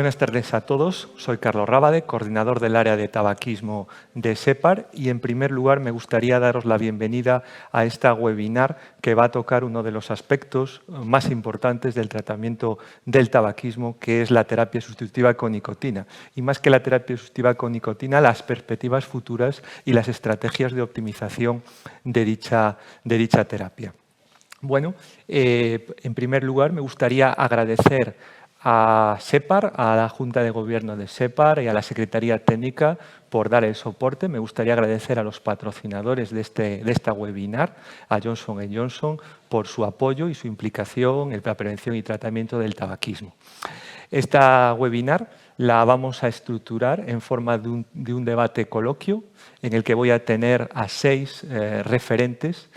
Buenas tardes a todos. Soy Carlos Rábade, coordinador del área de tabaquismo de SEPAR, y en primer lugar me gustaría daros la bienvenida a esta webinar que va a tocar uno de los aspectos más importantes del tratamiento del tabaquismo, que es la terapia sustitutiva con nicotina. Y más que la terapia sustitutiva con nicotina, las perspectivas futuras y las estrategias de optimización de dicha terapia. Bueno, en primer lugar me gustaría agradecer a SEPAR, a la Junta de Gobierno de SEPAR y a la Secretaría Técnica por dar el soporte. Me gustaría agradecer a los patrocinadores de esta webinar, a Johnson & Johnson, por su apoyo y su implicación en la prevención y tratamiento del tabaquismo. Esta webinar la vamos a estructurar en forma de un debate coloquio en el que voy a tener a 6 referentes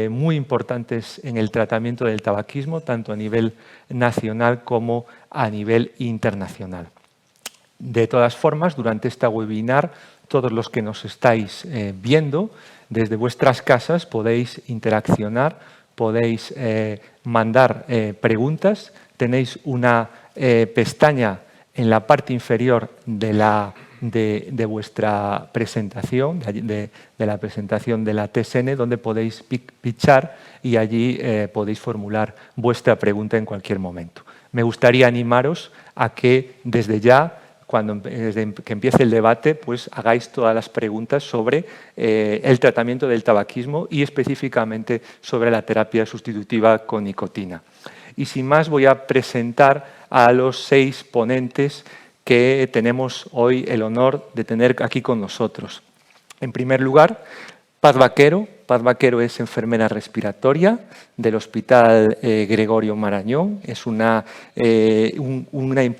muy importantes en el tratamiento del tabaquismo, tanto a nivel nacional como a nivel internacional. De todas formas, durante esta webinar, todos los que nos estáis viendo, desde vuestras casas podéis interaccionar, podéis mandar preguntas. Tenéis una pestaña en la parte inferior de vuestra presentación, de la presentación de la TSN, donde podéis pinchar y allí podéis formular vuestra pregunta en cualquier momento. Me gustaría animaros a que desde ya, desde que empiece el debate, pues hagáis todas las preguntas sobre el tratamiento del tabaquismo y específicamente sobre la terapia sustitutiva con nicotina. Y sin más, voy a presentar a los 6 ponentes que tenemos hoy el honor de tener aquí con nosotros. En primer lugar, Paz Vaquero. Paz Vaquero es enfermera respiratoria del Hospital Gregorio Marañón. Es una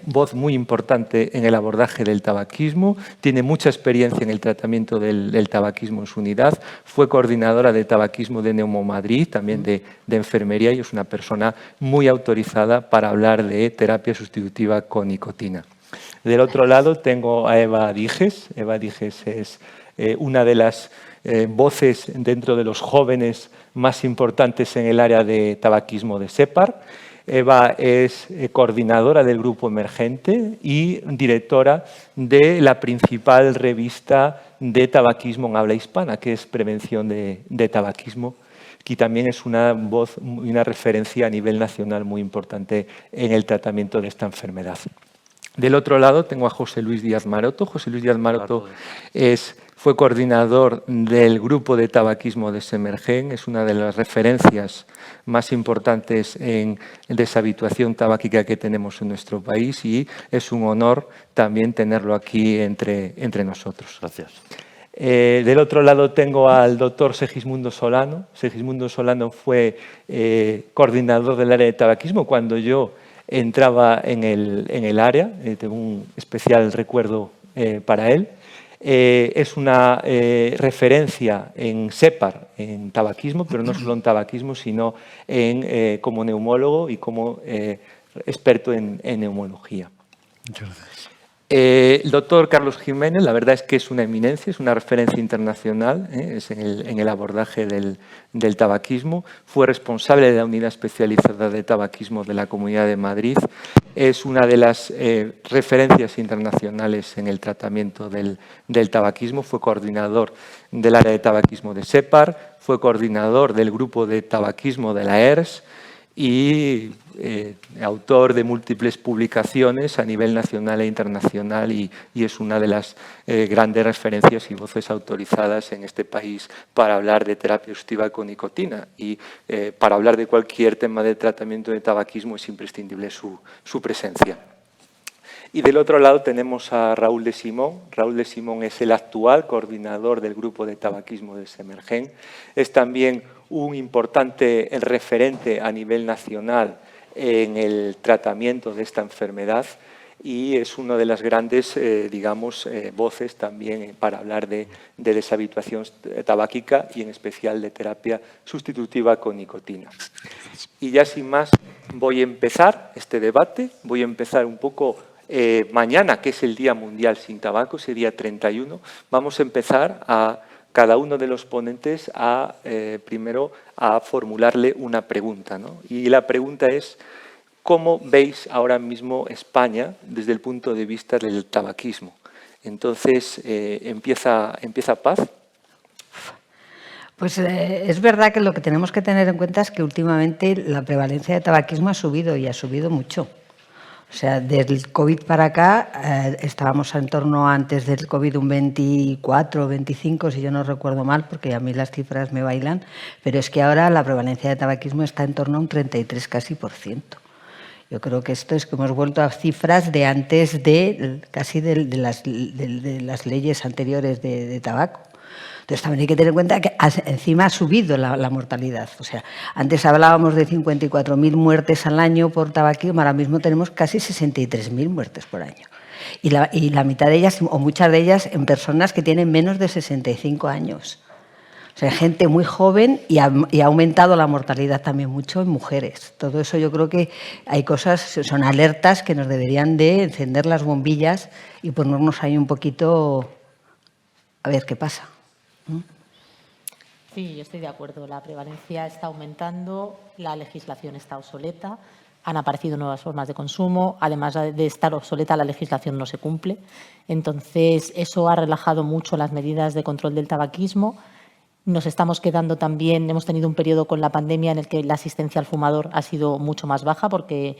voz muy importante en el abordaje del tabaquismo. Tiene mucha experiencia en el tratamiento del tabaquismo en su unidad. Fue coordinadora de tabaquismo de Neumomadrid, también de enfermería, y es una persona muy autorizada para hablar de terapia sustitutiva con nicotina. Del otro lado tengo a Eva Dijes. Eva Dijes es una de las voces dentro de los jóvenes más importantes en el área de tabaquismo de SEPAR. Eva es coordinadora del grupo emergente y directora de la principal revista de tabaquismo en habla hispana, que es Prevención de Tabaquismo, que también es una voz y una referencia a nivel nacional muy importante en el tratamiento de esta enfermedad. Del otro lado tengo a José Luis Díaz Maroto. José Luis Díaz Maroto fue coordinador del grupo de tabaquismo de Semergen, es una de las referencias más importantes en deshabituación tabáquica que tenemos en nuestro país, y es un honor también tenerlo aquí entre nosotros. Gracias. Del otro lado tengo al doctor Segismundo Solano. Segismundo Solano fue coordinador del área de tabaquismo cuando yo entraba en el área. Tengo un especial recuerdo para él. Es una referencia en SEPAR, en tabaquismo, pero no solo en tabaquismo, sino como neumólogo y como experto en neumología. Muchas gracias. El doctor Carlos Jiménez, la verdad es que es una eminencia, es una referencia internacional es en el abordaje del tabaquismo. Fue responsable de la unidad especializada de tabaquismo de la Comunidad de Madrid. Es una de las referencias internacionales en el tratamiento del tabaquismo. Fue coordinador del área de tabaquismo de SEPAR, fue coordinador del grupo de tabaquismo de la ERS y autor de múltiples publicaciones a nivel nacional e internacional, y es una de las grandes referencias y voces autorizadas en este país para hablar de terapia sustitutiva con nicotina, y para hablar de cualquier tema de tratamiento de tabaquismo es imprescindible su presencia. Y del otro lado tenemos a Raúl de Simón. Raúl de Simón es el actual coordinador del grupo de tabaquismo de Semergen. Es también un importante referente a nivel nacional en el tratamiento de esta enfermedad, y es una de las grandes, voces también para hablar de deshabituación tabáquica y en especial de terapia sustitutiva con nicotina. Y ya sin más voy a empezar este debate. Voy a empezar un poco mañana, que es el Día Mundial sin Tabaco, ese día 31, vamos a empezar a cada uno de los ponentes primero a formularle una pregunta, ¿no? Y la pregunta es: ¿cómo veis ahora mismo España desde el punto de vista del tabaquismo? Entonces, ¿empieza Paz? Pues es verdad que lo que tenemos que tener en cuenta es que últimamente la prevalencia de tabaquismo ha subido y ha subido mucho. O sea, desde el COVID para acá estábamos en torno antes del COVID un 24 o 25, si yo no recuerdo mal, porque a mí las cifras me bailan, pero es que ahora la prevalencia de tabaquismo está en torno a un 33 casi %. Yo creo que esto es que hemos vuelto a cifras de antes de casi de las leyes anteriores de tabaco. Entonces también hay que tener en cuenta que encima ha subido la mortalidad. O sea, antes hablábamos de 54.000 muertes al año por tabaquismo, ahora mismo tenemos casi 63.000 muertes por año. Y la mitad de ellas, o muchas de ellas, en personas que tienen menos de 65 años. O sea, gente muy joven y ha aumentado la mortalidad también mucho en mujeres. Todo eso yo creo que hay cosas, son alertas que nos deberían de encender las bombillas y ponernos ahí un poquito a ver qué pasa. Sí, yo estoy de acuerdo. La prevalencia está aumentando, la legislación está obsoleta, han aparecido nuevas formas de consumo, además de estar obsoleta, la legislación no se cumple. Entonces, eso ha relajado mucho las medidas de control del tabaquismo. Nos estamos quedando también, hemos tenido un periodo con la pandemia en el que la asistencia al fumador ha sido mucho más baja porque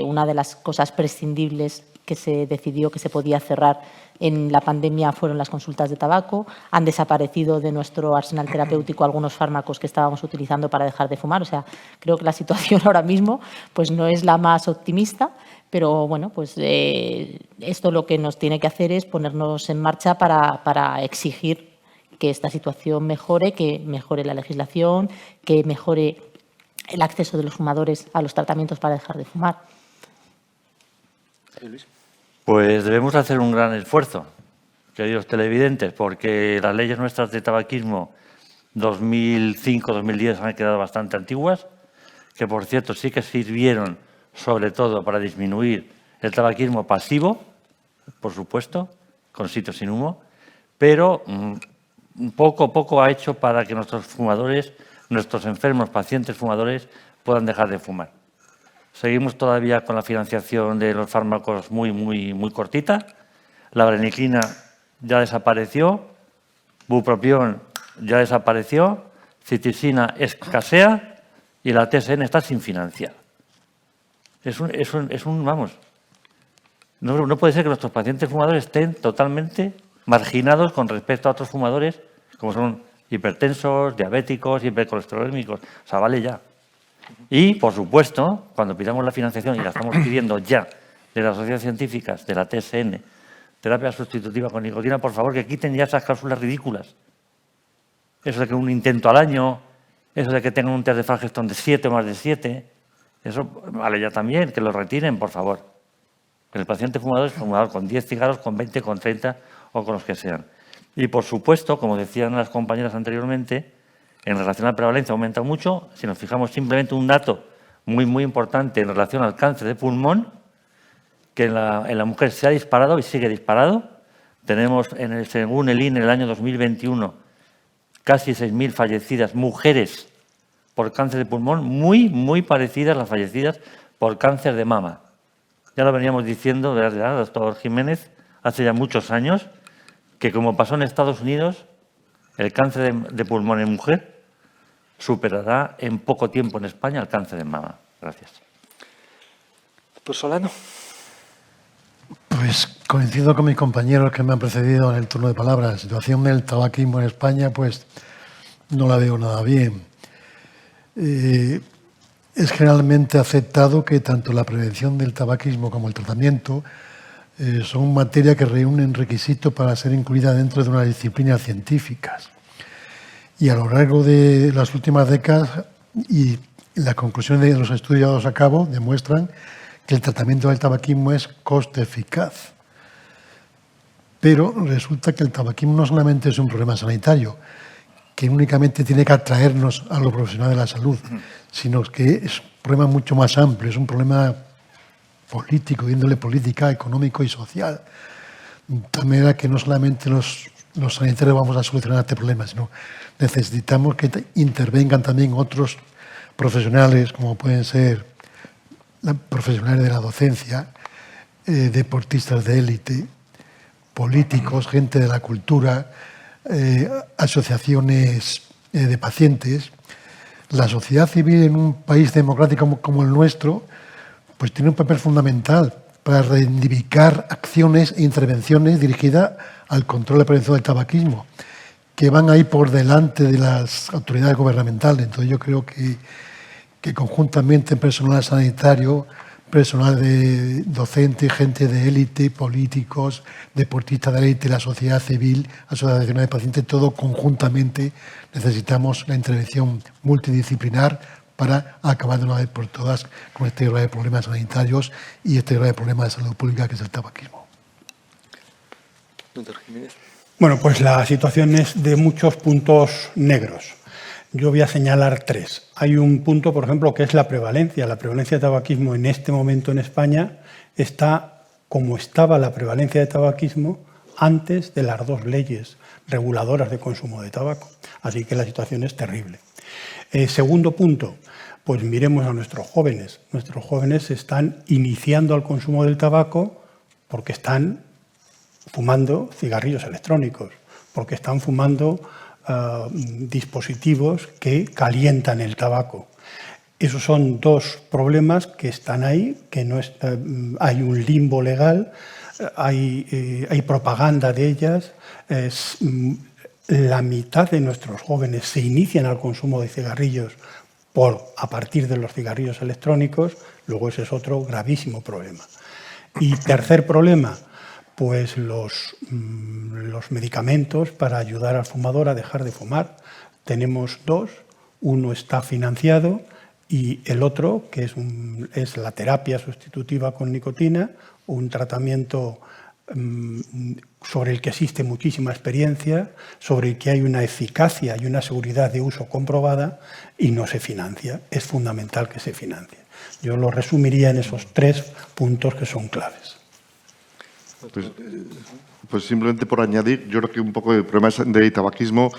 una de las cosas prescindibles que se decidió que se podía cerrar en la pandemia fueron las consultas de tabaco. Han desaparecido de nuestro arsenal terapéutico algunos fármacos que estábamos utilizando para dejar de fumar. O sea, creo que la situación ahora mismo pues, no es la más optimista, pero bueno, pues esto lo que nos tiene que hacer es ponernos en marcha para exigir que esta situación mejore, que mejore la legislación, que mejore el acceso de los fumadores a los tratamientos para dejar de fumar. Luis. Pues debemos hacer un gran esfuerzo, queridos televidentes, porque las leyes nuestras de tabaquismo 2005-2010 han quedado bastante antiguas, que por cierto sí que sirvieron sobre todo para disminuir el tabaquismo pasivo, por supuesto, con sitios sin humo, pero poco a poco ha hecho para que nuestros fumadores, nuestros enfermos, pacientes fumadores, puedan dejar de fumar. Seguimos todavía con la financiación de los fármacos muy cortita. La vareniclina ya desapareció, bupropión ya desapareció, citisina escasea y la TSN está sin financiar. Vamos, no puede ser que nuestros pacientes fumadores estén totalmente marginados con respecto a otros fumadores, como son hipertensos, diabéticos, hipercolesterolémicos. O sea, vale ya. Y, por supuesto, cuando pidamos la financiación, y la estamos pidiendo ya, de las sociedades científicas, de la TSN, terapia sustitutiva con nicotina, por favor, que quiten ya esas cláusulas ridículas. Eso de que un intento al año, eso de que tengan un test de Fageston de 7 o más de 7, eso vale ya también, que lo retiren, por favor. El paciente fumador es fumador con 10 cigarros, con 20, con 30 o con los que sean. Y, por supuesto, como decían las compañeras anteriormente, en relación a la prevalencia ha aumentado mucho. Si nos fijamos simplemente un dato muy importante en relación al cáncer de pulmón, que en la mujer se ha disparado y sigue disparado. Tenemos, según el INE, en el año 2021, casi 6.000 fallecidas mujeres por cáncer de pulmón, muy parecidas a las fallecidas por cáncer de mama. Ya lo veníamos diciendo, ¿verdad, doctor Jiménez? Hace ya muchos años, que como pasó en Estados Unidos, el cáncer de pulmón en mujer superará en poco tiempo en España el cáncer de mama. Gracias. Doctor Solano. Pues coincido con mis compañeros que me han precedido en el turno de palabra. La situación del tabaquismo en España, pues no la veo nada bien. Es generalmente aceptado que tanto la prevención del tabaquismo como el tratamiento son materia que reúnen requisitos para ser incluida dentro de unas disciplinas científicas. Y a lo largo de las últimas décadas y las conclusiones de los estudios llevados a cabo demuestran que el tratamiento del tabaquismo es coste eficaz. Pero resulta que el tabaquismo no solamente es un problema sanitario, que únicamente tiene que atraernos a los profesionales de la salud, sino que es un problema mucho más amplio, es un problema político, de índole política, económico y social. De tal manera que no solamente los sanitarios vamos a solucionar este problema, sino necesitamos que intervengan también otros profesionales, como pueden ser profesionales de la docencia, deportistas de élite, políticos, gente de la cultura, asociaciones de pacientes. La sociedad civil en un país democrático como el nuestro pues tiene un papel fundamental para reivindicar acciones e intervenciones dirigidas al control y la prevención del tabaquismo, que van ahí por delante de las autoridades gubernamentales. Entonces yo creo que conjuntamente personal sanitario, personal de docente, gente de élite, políticos, deportistas de élite, la sociedad civil, asociaciones de pacientes, todo conjuntamente necesitamos la intervención multidisciplinar para acabar de una vez por todas con este grave problema sanitarios y este grave problema de salud pública que es el tabaquismo. Doctor Jiménez. Bueno, pues la situación es de muchos puntos negros. Yo voy a señalar 3. Hay un punto, por ejemplo, que es la prevalencia. La prevalencia de tabaquismo en este momento en España está como estaba la prevalencia de tabaquismo antes de las 2 leyes reguladoras de consumo de tabaco. Así que la situación es terrible. Segundo punto, pues miremos a nuestros jóvenes. Nuestros jóvenes se están iniciando al consumo del tabaco porque están fumando cigarrillos electrónicos, porque están fumando dispositivos que calientan el tabaco. Esos son 2 problemas que están ahí, que no es, hay un limbo legal, hay propaganda de ellas. La mitad de nuestros jóvenes se inician al consumo de cigarrillos a partir de los cigarrillos electrónicos. Luego ese es otro gravísimo problema. Y tercer problema, pues los medicamentos para ayudar al fumador a dejar de fumar. Tenemos 2, uno está financiado y el otro, que es la terapia sustitutiva con nicotina, un tratamiento sobre el que existe muchísima experiencia, sobre el que hay una eficacia y una seguridad de uso comprobada y no se financia. Es fundamental que se financie. Yo lo resumiría en esos 3 puntos que son claves. Pues simplemente por añadir, yo creo que un poco el problema de tabaquismo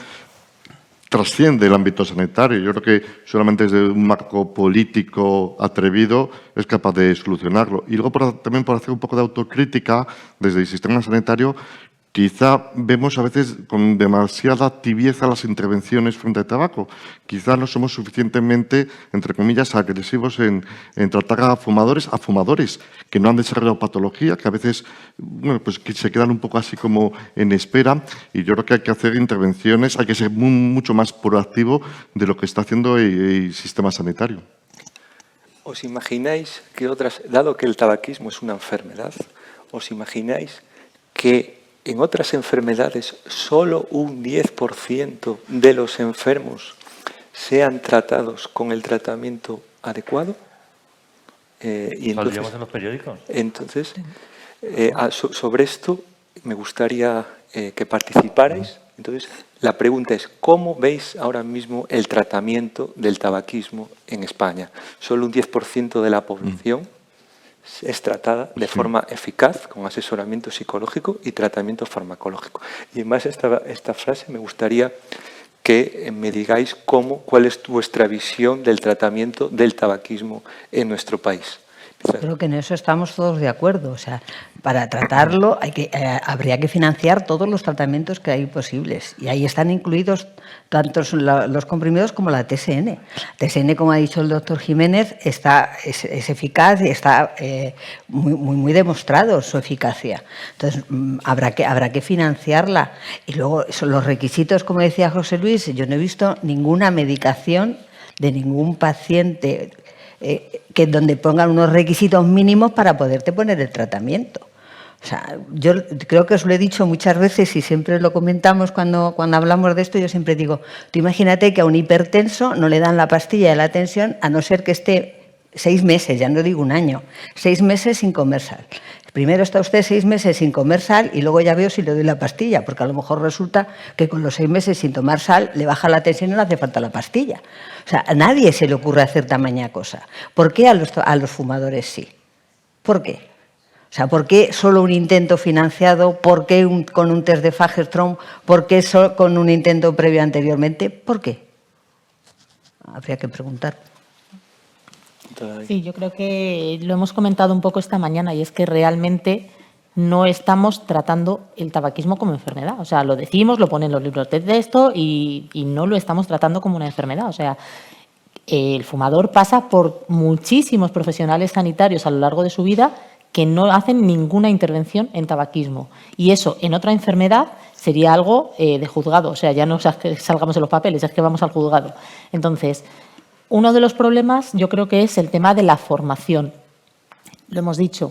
trasciende el ámbito sanitario. Yo creo que solamente desde un marco político atrevido es capaz de solucionarlo. Y luego también por hacer un poco de autocrítica desde el sistema sanitario, quizá vemos a veces con demasiada tibieza las intervenciones frente al tabaco. Quizá no somos suficientemente, entre comillas, agresivos en tratar a fumadores que no han desarrollado patología, que a veces pues que se quedan un poco así como en espera. Y yo creo que hay que hacer intervenciones, hay que ser mucho más proactivo de lo que está haciendo el sistema sanitario. ¿Os imagináis que dado que el tabaquismo es una enfermedad, os imagináis que en otras enfermedades solo un 10% de los enfermos sean tratados con el tratamiento adecuado? Y entonces, ¿lo leemos en los periódicos? Entonces, sobre esto me gustaría que participarais. Entonces, la pregunta es, ¿cómo veis ahora mismo el tratamiento del tabaquismo en España? Solo un 10% de la población es tratada de forma eficaz, con asesoramiento psicológico y tratamiento farmacológico. Y en base a esta frase me gustaría que me digáis cuál es vuestra visión del tratamiento del tabaquismo en nuestro país. Creo que en eso estamos todos de acuerdo. O sea, para tratarlo habría que financiar todos los tratamientos que hay posibles. Y ahí están incluidos tanto los comprimidos como la TSN. La TSN, como ha dicho el doctor Jiménez, es eficaz y está muy demostrado su eficacia. Entonces, habrá que financiarla. Y luego, los requisitos, como decía José Luis, yo no he visto ninguna medicación de ningún paciente que donde pongan unos requisitos mínimos para poderte poner el tratamiento. O sea, yo creo que os lo he dicho muchas veces y siempre lo comentamos cuando hablamos de esto. Yo siempre digo, tú imagínate que a un hipertenso no le dan la pastilla de la tensión a no ser que esté 6 meses, ya no digo un año, 6 meses sin comer sal. Primero está usted 6 meses sin comer sal y luego ya veo si le doy la pastilla, porque a lo mejor resulta que con los 6 meses sin tomar sal le baja la tensión y no le hace falta la pastilla. O sea, a nadie se le ocurre hacer tamaña cosa. ¿Por qué a los fumadores sí? ¿Por qué? O sea, ¿por qué solo un intento financiado? ¿Por qué con un test de Fagerström? ¿Por qué solo con un intento previo anteriormente? ¿Por qué? Habría que preguntar. pregunta ahí. Sí, yo creo que lo hemos comentado un poco esta mañana y es que realmente no estamos tratando el tabaquismo como enfermedad. O sea, lo decimos, lo ponen los libros de texto y no lo estamos tratando como una enfermedad. O sea, el fumador pasa por muchísimos profesionales sanitarios a lo largo de su vida que no hacen ninguna intervención en tabaquismo. Y eso, en otra enfermedad, sería algo de juzgado. O sea, ya no salgamos en los papeles, es que vamos al juzgado. Entonces, uno de los problemas yo creo que es el tema de la formación. Lo hemos dicho,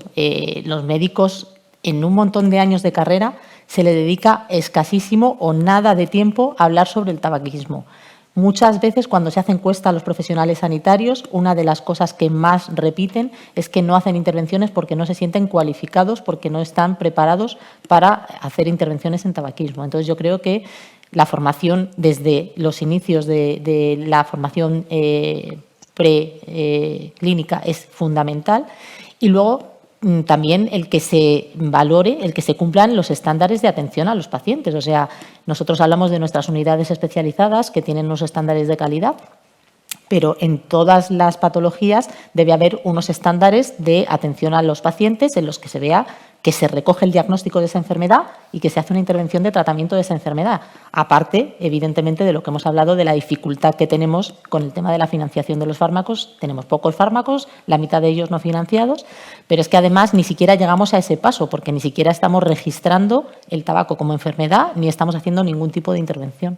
los médicos en un montón de años de carrera se le dedica escasísimo o nada de tiempo a hablar sobre el tabaquismo. Muchas veces cuando se hace encuesta a los profesionales sanitarios, una de las cosas que más repiten es que no hacen intervenciones porque no se sienten cualificados, porque no están preparados para hacer intervenciones en tabaquismo. Entonces yo creo que la formación desde los inicios de la formación preclínica es fundamental y luego también el que se valore, el que se cumplan los estándares de atención a los pacientes. O sea, nosotros hablamos de nuestras unidades especializadas que tienen unos estándares de calidad, pero en todas las patologías debe haber unos estándares de atención a los pacientes en los que se vea que se recoge el diagnóstico de esa enfermedad y que se hace una intervención de tratamiento de esa enfermedad. Aparte, evidentemente, de lo que hemos hablado de la dificultad que tenemos con el tema de la financiación de los fármacos. Tenemos pocos fármacos, la mitad de ellos no financiados, pero es que además ni siquiera llegamos a ese paso porque ni siquiera estamos registrando el tabaco como enfermedad ni estamos haciendo ningún tipo de intervención.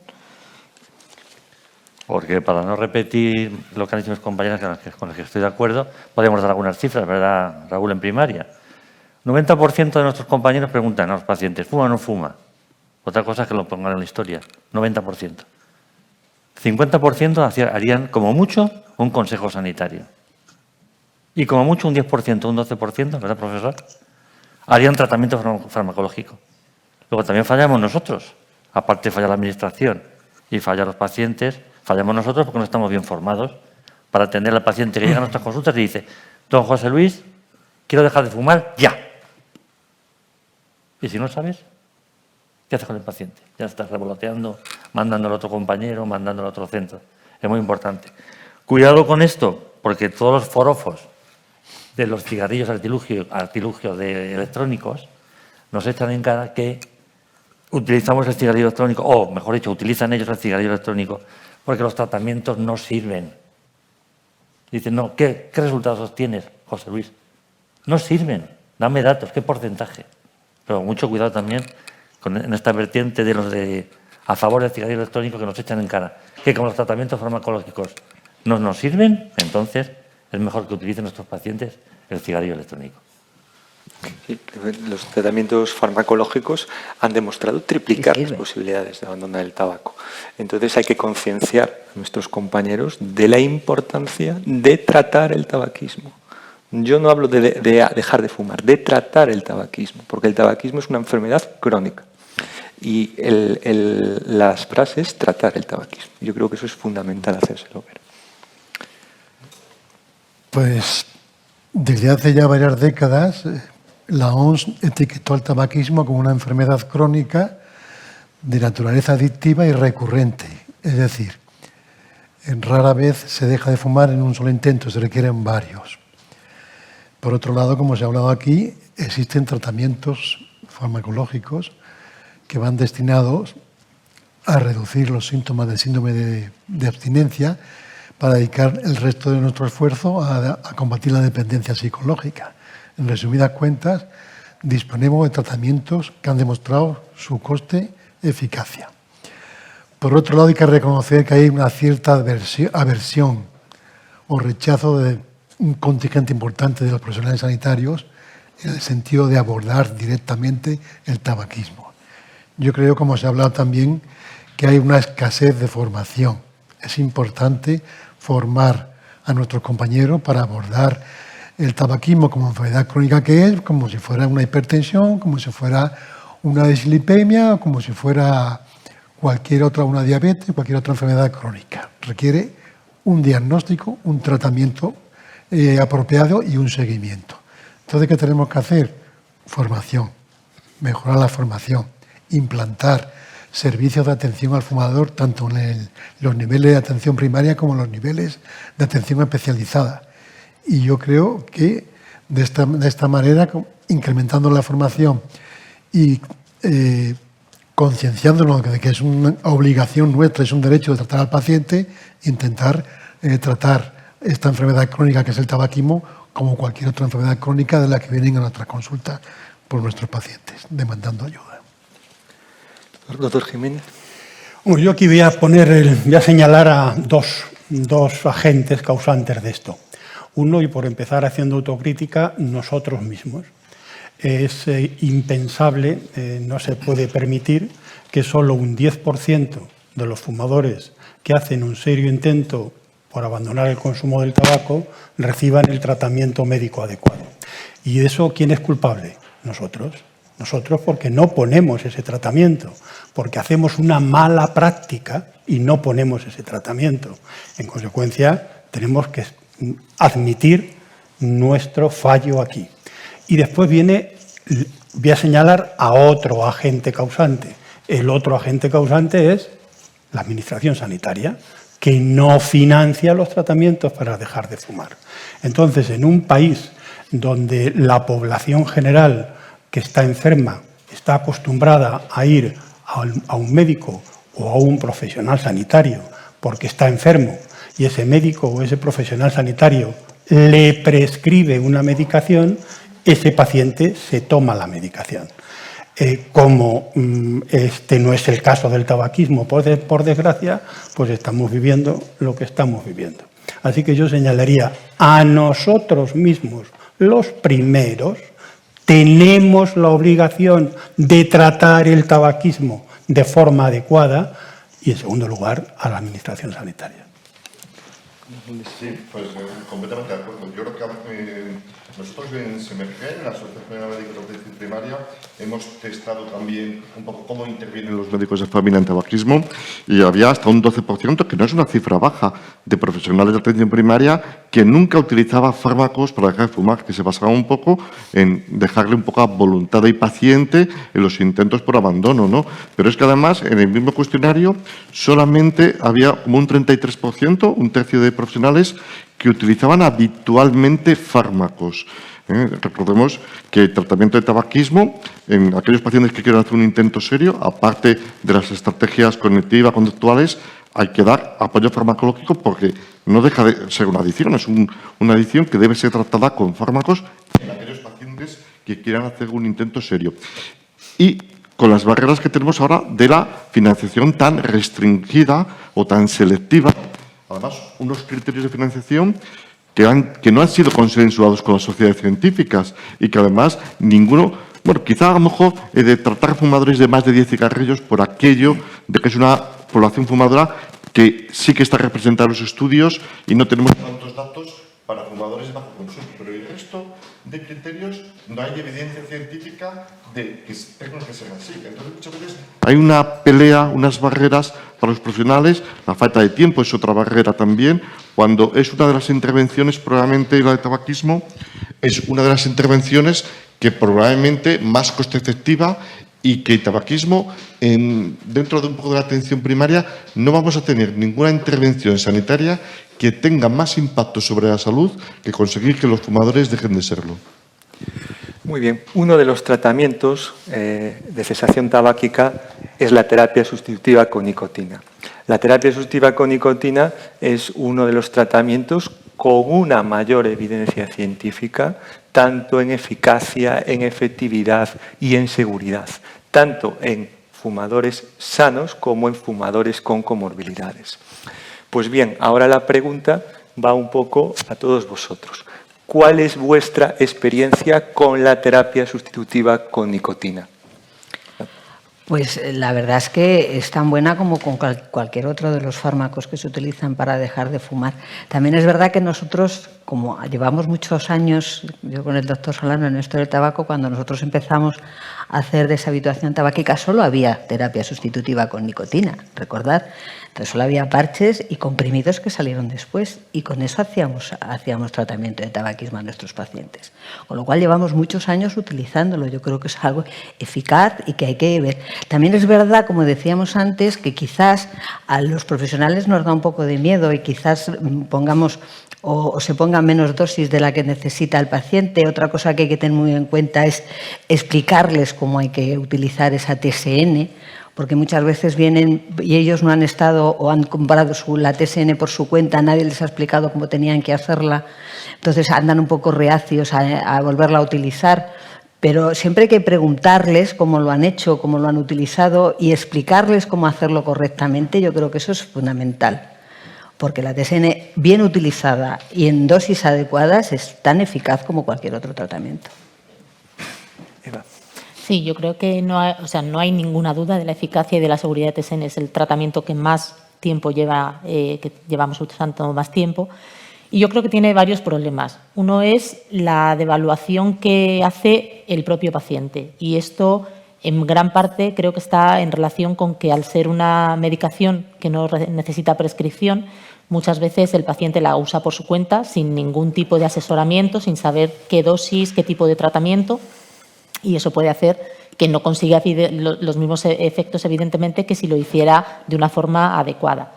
Porque para no repetir lo que han dicho mis compañeras con las que estoy de acuerdo, podemos dar algunas cifras, ¿verdad, Raúl, en primaria? 90% de nuestros compañeros preguntan a los pacientes, ¿fuma o no fuma? Otra cosa es que lo pongan en la historia, 90%. 50% harían, como mucho, un consejo sanitario. Y como mucho, un 10%, un 12%, ¿verdad, profesor? Harían tratamiento farmacológico. Luego también fallamos nosotros. Aparte falla la administración y falla los pacientes, fallamos nosotros porque no estamos bien formados para atender al paciente que llega a nuestras consultas y dice, don José Luis, quiero dejar de fumar ya. Y si no sabes, ¿qué haces con el paciente? Ya estás revoloteando, mandándolo a otro compañero, mandándolo a otro centro. Es muy importante. Cuidado con esto, porque todos los forofos de los cigarrillos artilugios de electrónicos nos echan en cara que utilizamos el cigarrillo electrónico, o mejor dicho, utilizan ellos el cigarrillo electrónico, porque los tratamientos no sirven. Dicen, no, ¿qué resultados obtienes, José Luis? No sirven. Dame datos, ¿qué porcentaje? Pero mucho cuidado también en esta vertiente de los a favor del cigarrillo electrónico que nos echan en cara. Que como los tratamientos farmacológicos no nos sirven, entonces es mejor que utilicen nuestros pacientes el cigarrillo electrónico. Sí, los tratamientos farmacológicos han demostrado triplicar las posibilidades de abandonar el tabaco. Entonces hay que concienciar a nuestros compañeros de la importancia de tratar el tabaquismo. Yo no hablo de dejar de fumar, de tratar el tabaquismo, porque el tabaquismo es una enfermedad crónica. Y las frases, tratar el tabaquismo. Yo creo que eso es fundamental hacérselo ver. Pues desde hace ya varias décadas, la OMS etiquetó al tabaquismo como una enfermedad crónica de naturaleza adictiva y recurrente. Es decir, rara vez se deja de fumar en un solo intento, se requieren varios. Por otro lado, como se ha hablado aquí, existen tratamientos farmacológicos que van destinados a reducir los síntomas del síndrome de abstinencia para dedicar el resto de nuestro esfuerzo a combatir la dependencia psicológica. En resumidas cuentas, disponemos de tratamientos que han demostrado su coste y eficacia. Por otro lado, hay que reconocer que hay una cierta aversión o rechazo de un contingente importante de los profesionales sanitarios en el sentido de abordar directamente el tabaquismo. Yo creo, como se ha hablado también, que hay una escasez de formación. Es importante formar a nuestros compañeros para abordar el tabaquismo como enfermedad crónica que es, como si fuera una hipertensión, como si fuera una dislipemia, como si fuera cualquier otra, una diabetes, cualquier otra enfermedad crónica. Requiere un diagnóstico, un tratamiento apropiado y un seguimiento. Entonces, ¿qué tenemos que hacer? Formación, mejorar la formación, implantar servicios de atención al fumador, tanto en los niveles de atención primaria como en los niveles de atención especializada. Y yo creo que de esta manera, incrementando la formación y concienciándonos de que es una obligación nuestra, es un derecho de tratar al paciente, intentar tratar esta enfermedad crónica que es el tabaquismo como cualquier otra enfermedad crónica de la que vienen a nuestra consulta por nuestros pacientes, demandando ayuda. Doctor Jiménez. Yo aquí voy a señalar a dos agentes causantes de esto. Uno, y por empezar haciendo autocrítica, nosotros mismos. Es impensable, no se puede permitir que solo un 10% de los fumadores que hacen un serio intento por abandonar el consumo del tabaco reciban el tratamiento médico adecuado. ¿Y de eso quién es culpable? Nosotros. Nosotros porque no ponemos ese tratamiento, porque hacemos una mala práctica y no ponemos ese tratamiento. En consecuencia, tenemos que admitir nuestro fallo aquí. Y después voy a señalar a otro agente causante. El otro agente causante es la Administración Sanitaria, que no financia los tratamientos para dejar de fumar. Entonces, en un país donde la población general que está enferma está acostumbrada a ir a un médico o a un profesional sanitario porque está enfermo y ese médico o ese profesional sanitario le prescribe una medicación, ese paciente se toma la medicación. Como este no es el caso del tabaquismo, por desgracia, pues estamos viviendo lo que estamos viviendo. Así que yo señalaría a nosotros mismos, los primeros, tenemos la obligación de tratar el tabaquismo de forma adecuada y, en segundo lugar, a la Administración Sanitaria. Sí, pues completamente de acuerdo. Yo creo que nosotros en SEMERGEN, en la Asociación Médica de Atención Primaria, hemos testado también un poco cómo intervienen los médicos de familia en tabaquismo y había hasta un 12%, que no es una cifra baja, de profesionales de atención primaria que nunca utilizaba fármacos para dejar de fumar, que se basaba un poco en dejarle un poco a voluntad del paciente en los intentos por abandono, ¿no? Pero es que además en el mismo cuestionario solamente había como un 33%, un tercio de profesionales que utilizaban habitualmente fármacos. Recordemos que el tratamiento de tabaquismo, en aquellos pacientes que quieran hacer un intento serio, aparte de las estrategias cognitivas, conductuales, hay que dar apoyo farmacológico porque no deja de ser una adicción, es una adicción que debe ser tratada con fármacos en aquellos pacientes que quieran hacer un intento serio. Y con las barreras que tenemos ahora de la financiación tan restringida o tan selectiva, además unos criterios de financiación que no han sido consensuados con las sociedades científicas y que además ninguno, bueno, quizá a lo mejor de tratar fumadores de más de 10 cigarrillos por aquello de que es una población fumadora que sí que está representada en los estudios y no tenemos tantos datos para fumadores de bajo consumo, pero el resto de criterios no hay evidencia científica de que tengan que ser así. Entonces, muchas veces hay una pelea, unas barreras para los profesionales, la falta de tiempo es otra barrera también, cuando es una de las intervenciones, probablemente la de tabaquismo, es una de las intervenciones que probablemente más coste efectiva y que el tabaquismo, dentro de un poco de la atención primaria, no vamos a tener ninguna intervención sanitaria que tenga más impacto sobre la salud que conseguir que los fumadores dejen de serlo. Muy bien. Uno de los tratamientos de cesación tabáquica es la terapia sustitutiva con nicotina. La terapia sustitutiva con nicotina es uno de los tratamientos con una mayor evidencia científica, tanto en eficacia, en efectividad y en seguridad, tanto en fumadores sanos como en fumadores con comorbilidades. Pues bien, ahora la pregunta va un poco a todos vosotros. ¿Cuál es vuestra experiencia con la terapia sustitutiva con nicotina? Pues la verdad es que es tan buena como con cualquier otro de los fármacos que se utilizan para dejar de fumar. También es verdad que nosotros, como llevamos muchos años, yo con el doctor Solano en esto del tabaco, cuando nosotros empezamos a hacer deshabituación tabáquica solo había terapia sustitutiva con nicotina, recordad. Entonces solo había parches y comprimidos que salieron después y con eso hacíamos tratamiento de tabaquismo a nuestros pacientes. Con lo cual llevamos muchos años utilizándolo. Yo creo que es algo eficaz y que hay que ver. También es verdad, como decíamos antes, que quizás a los profesionales nos da un poco de miedo y quizás pongamos o se pongan menos dosis de la que necesita el paciente. Otra cosa que hay que tener muy en cuenta es explicarles cómo hay que utilizar esa TSN, porque muchas veces vienen y ellos no han estado o han comprado la TSN por su cuenta, nadie les ha explicado cómo tenían que hacerla, entonces andan un poco reacios a volverla a utilizar. Pero siempre hay que preguntarles cómo lo han hecho, cómo lo han utilizado y explicarles cómo hacerlo correctamente. Yo creo que eso es fundamental, porque la TSN bien utilizada y en dosis adecuadas es tan eficaz como cualquier otro tratamiento. Eva. Sí, yo creo que no hay ninguna duda de la eficacia y de la seguridad de TSN. Es el tratamiento que más tiempo lleva, que llevamos usando más tiempo. Y yo creo que tiene varios problemas. Uno es la devaluación que hace el propio paciente. Y esto, en gran parte, creo que está en relación con que, al ser una medicación que no necesita prescripción, muchas veces el paciente la usa por su cuenta, sin ningún tipo de asesoramiento, sin saber qué dosis, qué tipo de tratamiento. Y eso puede hacer que no consiga los mismos efectos, evidentemente, que si lo hiciera de una forma adecuada.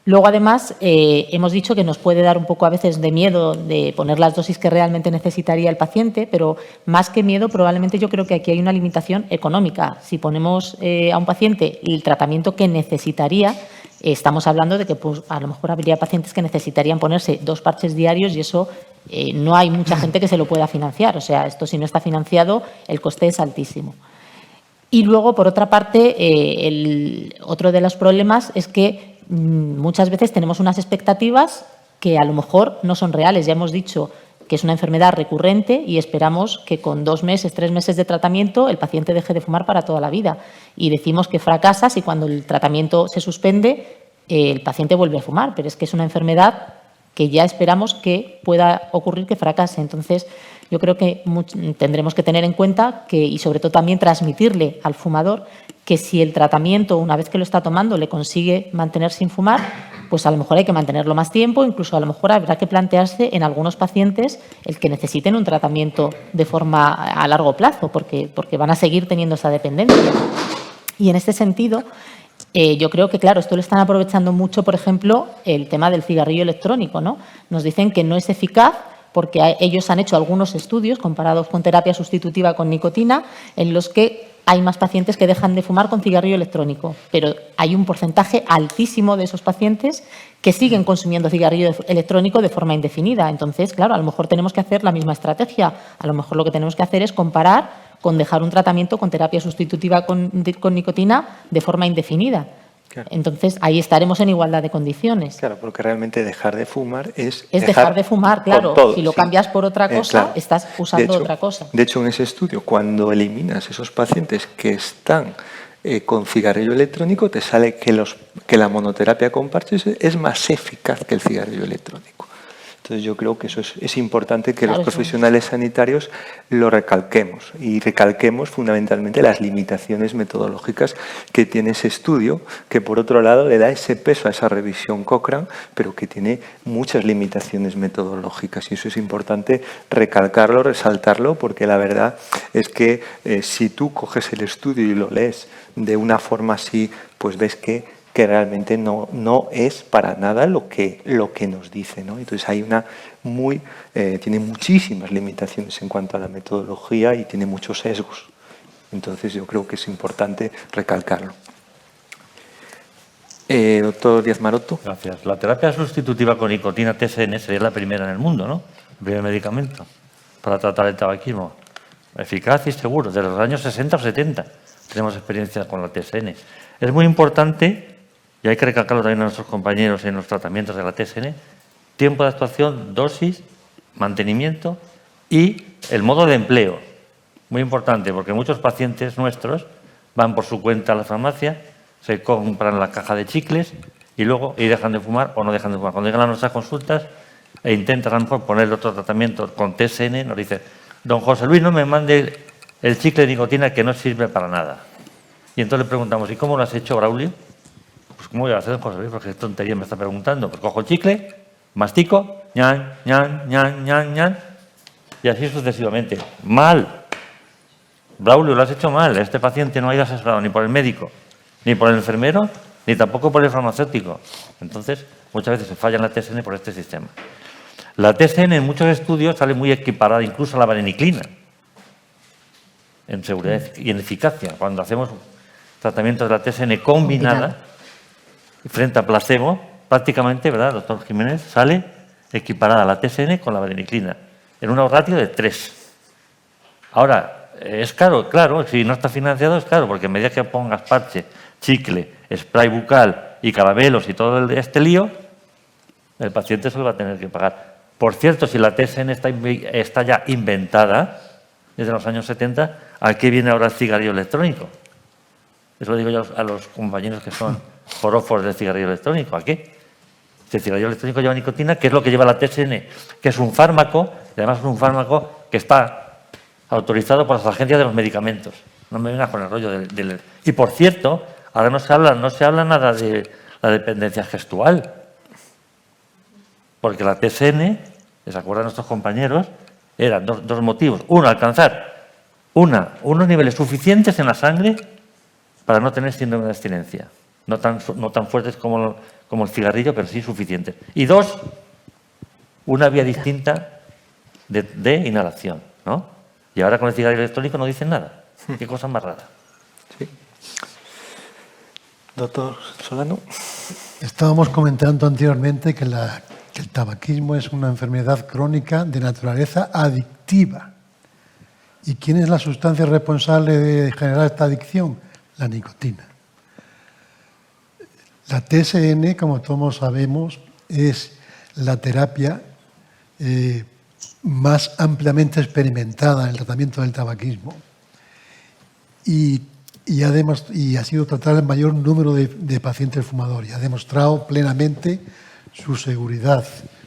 Luego, además, hemos dicho que nos puede dar un poco a veces de miedo de poner las dosis que realmente necesitaría el paciente, pero más que miedo, probablemente yo creo que aquí hay una limitación económica. Si ponemos a un paciente el tratamiento que necesitaría, estamos hablando de que pues, a lo mejor habría pacientes que necesitarían ponerse 2 parches diarios y eso no hay mucha gente que se lo pueda financiar. O sea, esto si no está financiado, el coste es altísimo. Y luego, por otra parte, otro de los problemas es que muchas veces tenemos unas expectativas que a lo mejor no son reales. Ya hemos dicho que es una enfermedad recurrente y esperamos que con 2 meses, 3 meses de tratamiento el paciente deje de fumar para toda la vida. Y decimos que fracasa si cuando el tratamiento se suspende el paciente vuelve a fumar, pero es que es una enfermedad que ya esperamos que pueda ocurrir que fracase. Entonces, yo creo que tendremos que tener en cuenta y sobre todo también transmitirle al fumador que si el tratamiento, una vez que lo está tomando, le consigue mantener sin fumar, pues a lo mejor hay que mantenerlo más tiempo, incluso a lo mejor habrá que plantearse en algunos pacientes el que necesiten un tratamiento de forma a largo plazo, porque van a seguir teniendo esa dependencia. Y en este sentido, yo creo que, claro, esto lo están aprovechando mucho, por ejemplo, el tema del cigarrillo electrónico, ¿no? Nos dicen que no es eficaz porque ellos han hecho algunos estudios comparados con terapia sustitutiva con nicotina en los que hay más pacientes que dejan de fumar con cigarrillo electrónico, pero hay un porcentaje altísimo de esos pacientes que siguen consumiendo cigarrillo electrónico de forma indefinida. Entonces, claro, a lo mejor tenemos que hacer la misma estrategia. A lo mejor lo que tenemos que hacer es comparar con dejar un tratamiento con terapia sustitutiva con nicotina de forma indefinida. Claro. Entonces, ahí estaremos en igualdad de condiciones. Claro, porque realmente dejar de fumar es dejar de fumar, claro. Todo, si lo cambias por otra cosa, claro, estás usando otra cosa. De hecho, en ese estudio, cuando eliminas esos pacientes que están con cigarrillo electrónico, te sale que la monoterapia con parches es más eficaz que el cigarrillo electrónico. Entonces, yo creo que eso es importante que los profesionales sanitarios lo recalquemos y recalquemos fundamentalmente las limitaciones metodológicas que tiene ese estudio, que por otro lado le da ese peso a esa revisión Cochrane, pero que tiene muchas limitaciones metodológicas y eso es importante recalcarlo, resaltarlo, porque la verdad es que si tú coges el estudio y lo lees de una forma así, pues ves que realmente no es para nada lo que nos dice, ¿no? Entonces hay tiene muchísimas limitaciones en cuanto a la metodología y tiene muchos sesgos. Entonces yo creo que es importante recalcarlo. Doctor Díaz Maroto. Gracias. La terapia sustitutiva con nicotina TSN sería la primera en el mundo, ¿no? El primer medicamento para tratar el tabaquismo. Eficaz y seguro. De los años 60 o 70 tenemos experiencia con la TSN. Es muy importante, y hay que recalcarlo también a nuestros compañeros en los tratamientos de la TSN, tiempo de actuación, dosis, mantenimiento y el modo de empleo. Muy importante, porque muchos pacientes nuestros van por su cuenta a la farmacia, se compran la caja de chicles y luego dejan de fumar o no dejan de fumar. Cuando llegan a nuestras consultas e intentan a lo mejor poner otro tratamiento con TSN, nos dicen: don José Luis, no me mande el chicle de nicotina que no sirve para nada. Y entonces le preguntamos: ¿y cómo lo has hecho, Braulio? Pues ¿cómo voy a hacer, don José Luis? Porque qué tontería me está preguntando. Pues cojo el chicle, mastico, ñan, ñan, ñan, ñan, ñan, y así sucesivamente. Mal. Braulio, lo has hecho mal. Este paciente no ha ido asesorado ni por el médico, ni por el enfermero, ni tampoco por el farmacéutico. Entonces, muchas veces se falla en la TSN por este sistema. La TSN en muchos estudios sale muy equiparada incluso a la vareniclina en seguridad y en eficacia. Cuando hacemos tratamientos de la TSN combinada frente a placebo, prácticamente, ¿verdad, doctor Jiménez? Sale equiparada la TSN con la vareniclina en un ratio de 3. Ahora, es caro, claro, si no está financiado es caro, porque a medida que pongas parche, chicle, spray bucal y caramelos y todo este lío, el paciente se lo va a tener que pagar. Por cierto, si la TSN está ya inventada desde los años 70, ¿a qué viene ahora el cigarrillo electrónico? Eso lo digo yo a los compañeros que son forofos del cigarrillo electrónico. ¿A qué? Si el cigarrillo electrónico lleva nicotina, ¿qué es lo que lleva la TSN? Que es un fármaco, y además es un fármaco que está autorizado por las agencias de los medicamentos. No me vengas con el rollo del... Y por cierto, ahora no se habla nada de la dependencia gestual. Porque la TSN, ¿les acuerdan nuestros compañeros? Eran dos motivos. Uno, alcanzar unos niveles suficientes en la sangre para no tener síndrome de abstinencia. No tan fuertes como el cigarrillo, pero sí suficientes. Y dos, una vía distinta de inhalación, ¿no? Y ahora con el cigarrillo electrónico no dicen nada. Qué cosa más rara. Sí. Doctor Solano. Estábamos comentando anteriormente que el tabaquismo es una enfermedad crónica de naturaleza adictiva. ¿Y quién es la sustancia responsable de generar esta adicción? La nicotina. La TSN, como todos sabemos, es la terapia más ampliamente experimentada en el tratamiento del tabaquismo y ha sido tratada el mayor número de pacientes fumadores y ha demostrado plenamente su seguridad,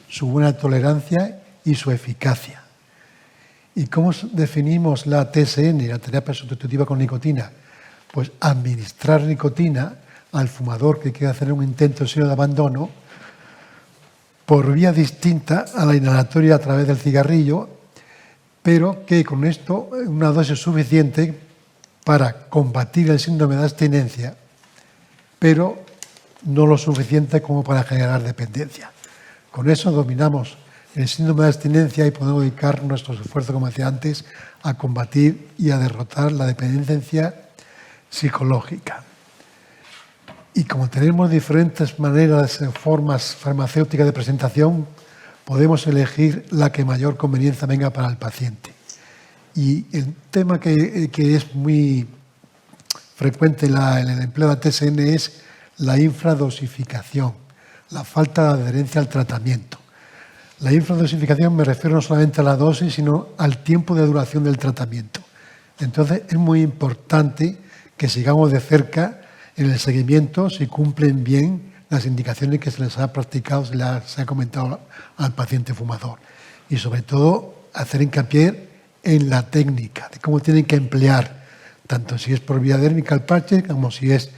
su buena tolerancia y su eficacia. ¿Y cómo definimos la TSN, la terapia sustitutiva con nicotina? Pues administrar nicotina al fumador que quiere hacer un intento serio de abandono por vía distinta a la inhalatoria a través del cigarrillo, pero que con esto una dosis suficiente para combatir el síndrome de abstinencia, pero no lo suficiente como para generar dependencia. Con eso dominamos el síndrome de abstinencia y podemos dedicar nuestros esfuerzos, como decía antes, a combatir y a derrotar la dependencia psicológica. Y como tenemos diferentes maneras, formas farmacéuticas de presentación, podemos elegir la que mayor conveniencia venga para el paciente. Y el tema que es muy frecuente en el empleo de la TSN es la infradosificación, la falta de adherencia al tratamiento. La infradosificación me refiero no solamente a la dosis, sino al tiempo de duración del tratamiento. Entonces es muy importante que sigamos de cerca en el seguimiento si cumplen bien las indicaciones que se les ha practicado, se ha comentado al paciente fumador. Y sobre todo hacer hincapié en la técnica, de cómo tienen que emplear, tanto si es por vía dérmica el parche, como si es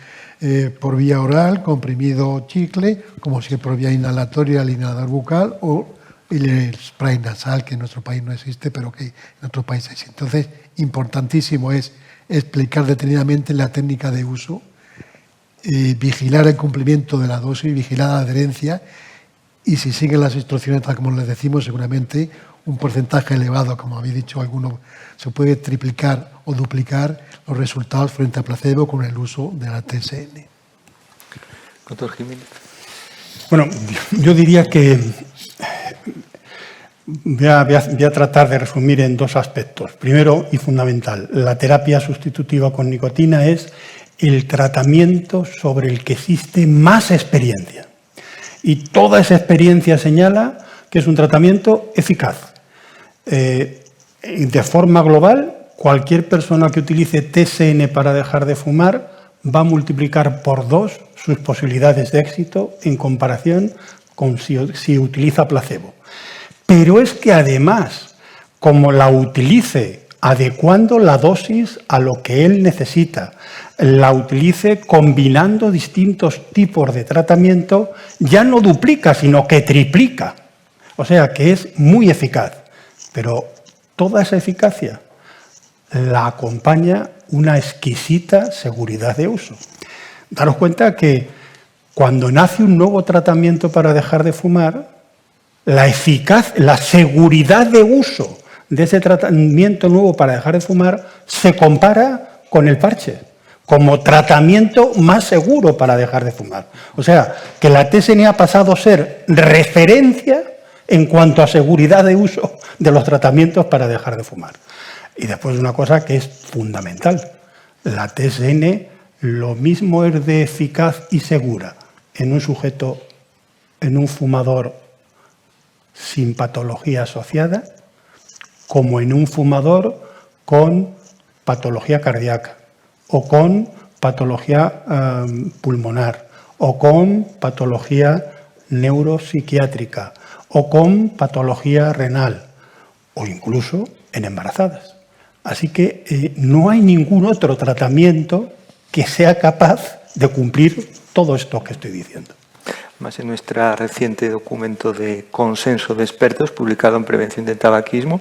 por vía oral, comprimido chicle, como si es por vía inhalatoria el inhalador bucal o el spray nasal, que en nuestro país no existe, pero que en otros países existe. Entonces, importantísimo es explicar detenidamente la técnica de uso, vigilar el cumplimiento de la dosis, vigilar la adherencia y si siguen las instrucciones, tal como les decimos, seguramente un porcentaje elevado, como habéis dicho algunos, se puede triplicar o duplicar los resultados frente al placebo con el uso de la TSN. Doctor Jiménez. Bueno, yo diría que voy a tratar de resumir en dos aspectos. Primero y fundamental, la terapia sustitutiva con nicotina es el tratamiento sobre el que existe más experiencia. Y toda esa experiencia señala que es un tratamiento eficaz. De forma global, cualquier persona que utilice TSN para dejar de fumar va a multiplicar por 2 sus posibilidades de éxito en comparación con si utiliza placebo. Pero es que además, como la utilice adecuando la dosis a lo que él necesita, la utilice combinando distintos tipos de tratamiento, ya no duplica, sino que triplica. O sea que es muy eficaz. Pero toda esa eficacia la acompaña una exquisita seguridad de uso. Daros cuenta que cuando nace un nuevo tratamiento para dejar de fumar, la la seguridad de uso de ese tratamiento nuevo para dejar de fumar se compara con el parche, como tratamiento más seguro para dejar de fumar. O sea, que la TSN ha pasado a ser referencia en cuanto a seguridad de uso de los tratamientos para dejar de fumar. Y después una cosa que es fundamental. La TSN lo mismo es de eficaz y segura en un sujeto, en un fumador sin patología asociada, como en un fumador con patología cardíaca o con patología pulmonar o con patología neuropsiquiátrica o con patología renal o incluso en embarazadas. Así que no hay ningún otro tratamiento que sea capaz de cumplir todo esto que estoy diciendo. Más en nuestro reciente documento de consenso de expertos publicado en prevención del tabaquismo,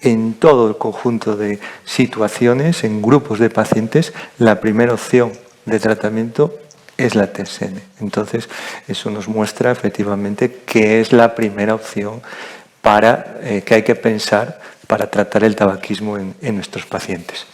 en todo el conjunto de situaciones, en grupos de pacientes, la primera opción de tratamiento es la TSN. Entonces, eso nos muestra efectivamente que es la primera opción para que hay que pensar para tratar el tabaquismo en nuestros pacientes.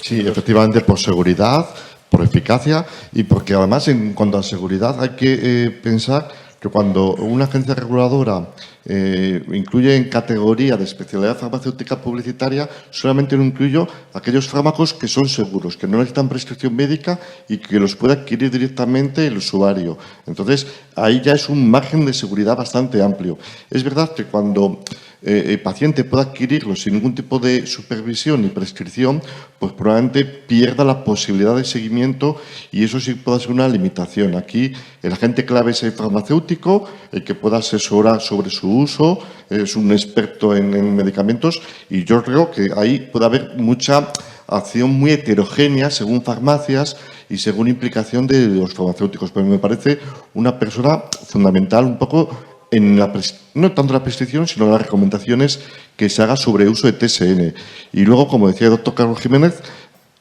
Sí, efectivamente, por seguridad, por eficacia y porque además en cuanto a seguridad hay que pensar que cuando una agencia reguladora incluye en categoría de especialidad farmacéutica publicitaria, solamente no incluyo aquellos fármacos que son seguros, que no necesitan prescripción médica y que los puede adquirir directamente el usuario. Entonces, ahí ya es un margen de seguridad bastante amplio. Es verdad que cuando el paciente pueda adquirirlo sin ningún tipo de supervisión ni prescripción, pues probablemente pierda la posibilidad de seguimiento y eso sí puede ser una limitación. Aquí el agente clave es el farmacéutico, el que pueda asesorar sobre su uso, es un experto en medicamentos y yo creo que ahí puede haber mucha acción muy heterogénea según farmacias y según implicación de los farmacéuticos. Pero me parece una persona fundamental un poco en no tanto la prescripción, sino las recomendaciones que se haga sobre el uso de TSN. Y luego, como decía el doctor Carlos Jiménez,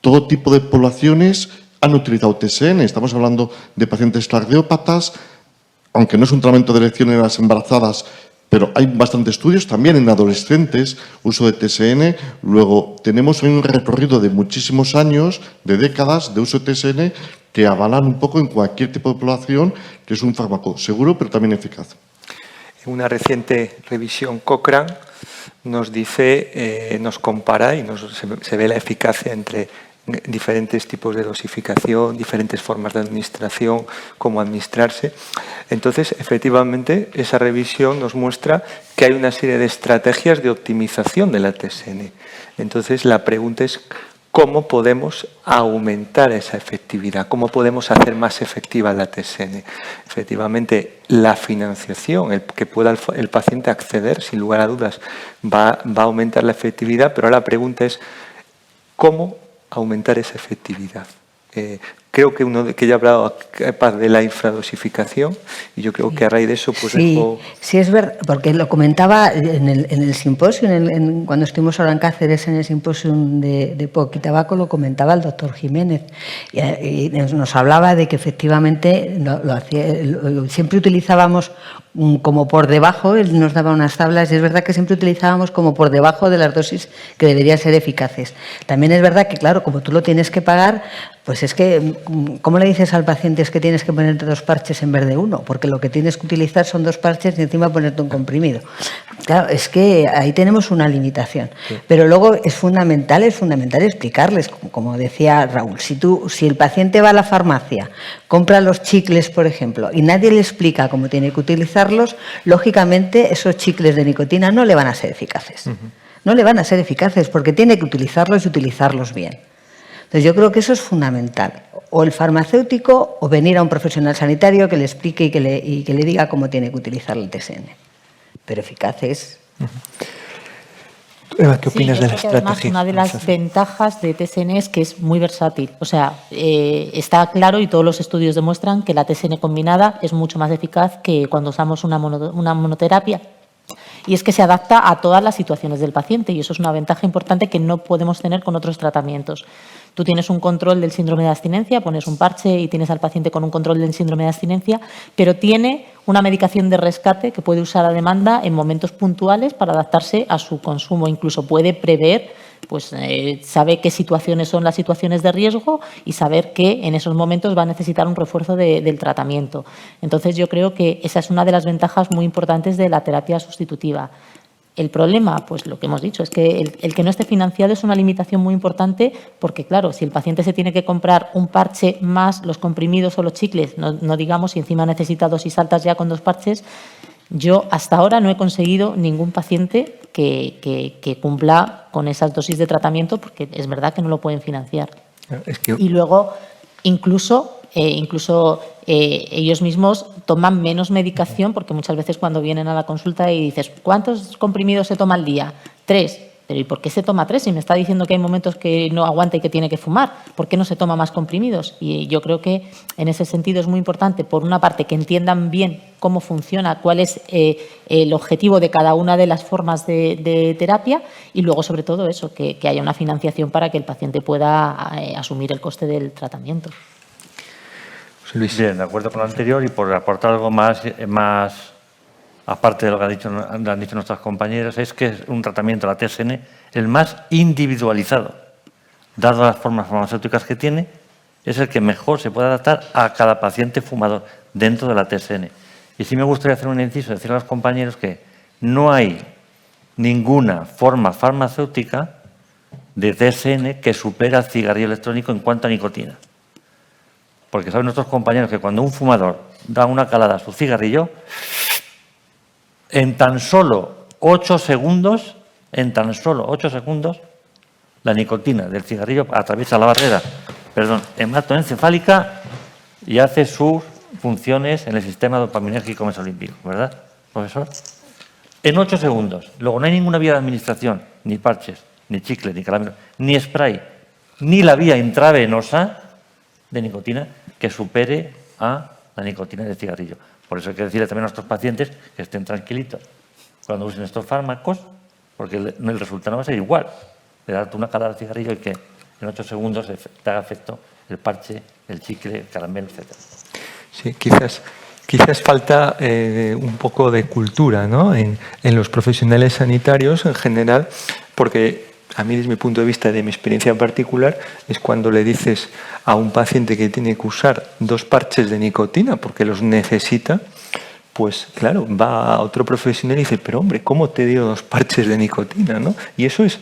todo tipo de poblaciones han utilizado TSN. Estamos hablando de pacientes cardiópatas, aunque no es un tratamiento de elección en las embarazadas, pero hay bastantes estudios, también en adolescentes, uso de TSN. Luego tenemos un recorrido de muchísimos años, de décadas de uso de TSN, que avalan un poco en cualquier tipo de población, que es un fármaco seguro, pero también eficaz. En una reciente revisión Cochrane nos dice, nos compara y se ve la eficacia entre diferentes tipos de dosificación, diferentes formas de administración, cómo administrarse. Entonces, efectivamente, esa revisión nos muestra que hay una serie de estrategias de optimización de la TSN. Entonces, la pregunta es cómo podemos aumentar esa efectividad, cómo podemos hacer más efectiva la TSN. Efectivamente, la financiación, el que pueda el paciente acceder, sin lugar a dudas, va a aumentar la efectividad, pero la pregunta es cómo aumentar esa efectividad. Creo que ya he hablado de la infradosificación y yo creo que a raíz de eso pues sí, es verdad, porque lo comentaba en el simposio, cuando estuvimos ahora en Cáceres en el simposio de POC y tabaco, lo comentaba el doctor Jiménez y nos hablaba de que efectivamente siempre utilizábamos como por debajo, él nos daba unas tablas y es verdad que siempre utilizábamos como por debajo de las dosis que deberían ser eficaces. También es verdad que, claro, como tú lo tienes que pagar, pues es que, ¿cómo le dices al paciente es que tienes que ponerte 2 parches en vez de 1? Porque lo que tienes que utilizar son 2 parches y encima ponerte un comprimido. Claro, es que ahí tenemos una limitación. Sí. Pero luego es fundamental explicarles, como decía Raúl, si el paciente va a la farmacia, compra los chicles, por ejemplo, y nadie le explica cómo tiene que utilizarlos, lógicamente esos chicles de nicotina no le van a ser eficaces. No le van a ser eficaces porque tiene que utilizarlos y utilizarlos bien. Entonces yo creo que eso es fundamental. O el farmacéutico o venir a un profesional sanitario que le explique y que le diga cómo tiene que utilizar el TSN. Pero eficaces. Eva, ¿qué opinas de la estrategia? Además, una de las ventajas de TSN es que es muy versátil. O sea, está claro y todos los estudios demuestran que la TSN combinada es mucho más eficaz que cuando usamos una monoterapia. Y es que se adapta a todas las situaciones del paciente y eso es una ventaja importante que no podemos tener con otros tratamientos. Tú tienes un control del síndrome de abstinencia, pones un parche y tienes al paciente con un control del síndrome de abstinencia, pero tiene una medicación de rescate que puede usar a demanda en momentos puntuales para adaptarse a su consumo. Incluso puede prever, pues sabe qué situaciones son las situaciones de riesgo y saber que en esos momentos va a necesitar un refuerzo del tratamiento. Entonces, yo creo que esa es una de las ventajas muy importantes de la terapia sustitutiva. El problema, pues lo que hemos dicho, es que el que no esté financiado es una limitación muy importante porque, claro, si el paciente se tiene que comprar un parche más los comprimidos o los chicles, no digamos, y encima necesita dosis altas ya con 2 parches, yo hasta ahora no he conseguido ningún paciente que cumpla con esas dosis de tratamiento porque es verdad que no lo pueden financiar. Y luego, incluso ellos mismos toman menos medicación porque muchas veces cuando vienen a la consulta y dices, ¿cuántos comprimidos se toma al día? 3. Pero ¿y por qué se toma 3? Si me está diciendo que hay momentos que no aguanta y que tiene que fumar, ¿por qué no se toma más comprimidos? Y yo creo que en ese sentido es muy importante, por una parte, que entiendan bien cómo funciona, cuál es el objetivo de cada una de las formas de terapia y luego, sobre todo, eso, que haya una financiación para que el paciente pueda asumir el coste del tratamiento. Luis. Bien, de acuerdo con lo anterior y por aportar algo más aparte de lo que han dicho nuestras compañeras, es que es un tratamiento, la TSN, el más individualizado. Dado las formas farmacéuticas que tiene, es el que mejor se puede adaptar a cada paciente fumador dentro de la TSN. Y sí me gustaría hacer un inciso, decir a los compañeros que no hay ninguna forma farmacéutica de TSN que supera al cigarrillo electrónico en cuanto a nicotina. Porque saben nuestros compañeros que cuando un fumador da una calada a su cigarrillo, en tan solo 8 segundos, la nicotina del cigarrillo atraviesa la barrera hematoencefálica y hace sus funciones en el sistema dopaminérgico mesolímbico, ¿verdad, profesor? En 8 segundos. Luego no hay ninguna vía de administración, ni parches, ni chicle, ni caramelo, ni spray, ni la vía intravenosa de nicotina que supere a la nicotina del cigarrillo. Por eso hay que decirle también a nuestros pacientes que estén tranquilitos cuando usen estos fármacos, porque el resultado no va a ser igual de darte una calada al cigarrillo y que en 8 segundos te haga efecto el parche, el chicle, el caramelo, etc. Sí, quizás falta un poco de cultura, ¿no? en los profesionales sanitarios en general, porque a mí, desde mi punto de vista, de mi experiencia particular, es cuando le dices a un paciente que tiene que usar 2 parches de nicotina porque los necesita, pues claro, va a otro profesional y dice, pero hombre, ¿cómo te dio 2 parches de nicotina? ¿No? Y eso es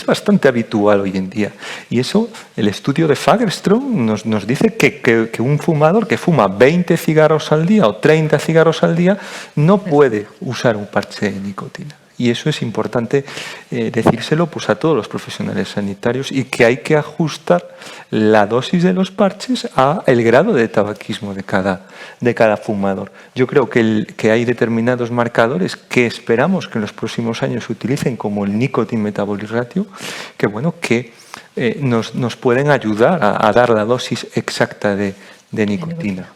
bastante habitual hoy en día. Y eso, el estudio de Fagerström nos dice que un fumador que fuma 20 cigarros al día o 30 cigarros al día no puede usar un parche de nicotina. Y eso es importante decírselo pues, a todos los profesionales sanitarios y que hay que ajustar la dosis de los parches al grado de tabaquismo de cada fumador. Yo creo que hay determinados marcadores que esperamos que en los próximos años se utilicen, como el Nicotine Metabolic Ratio, que nos pueden ayudar a dar la dosis exacta de nicotina.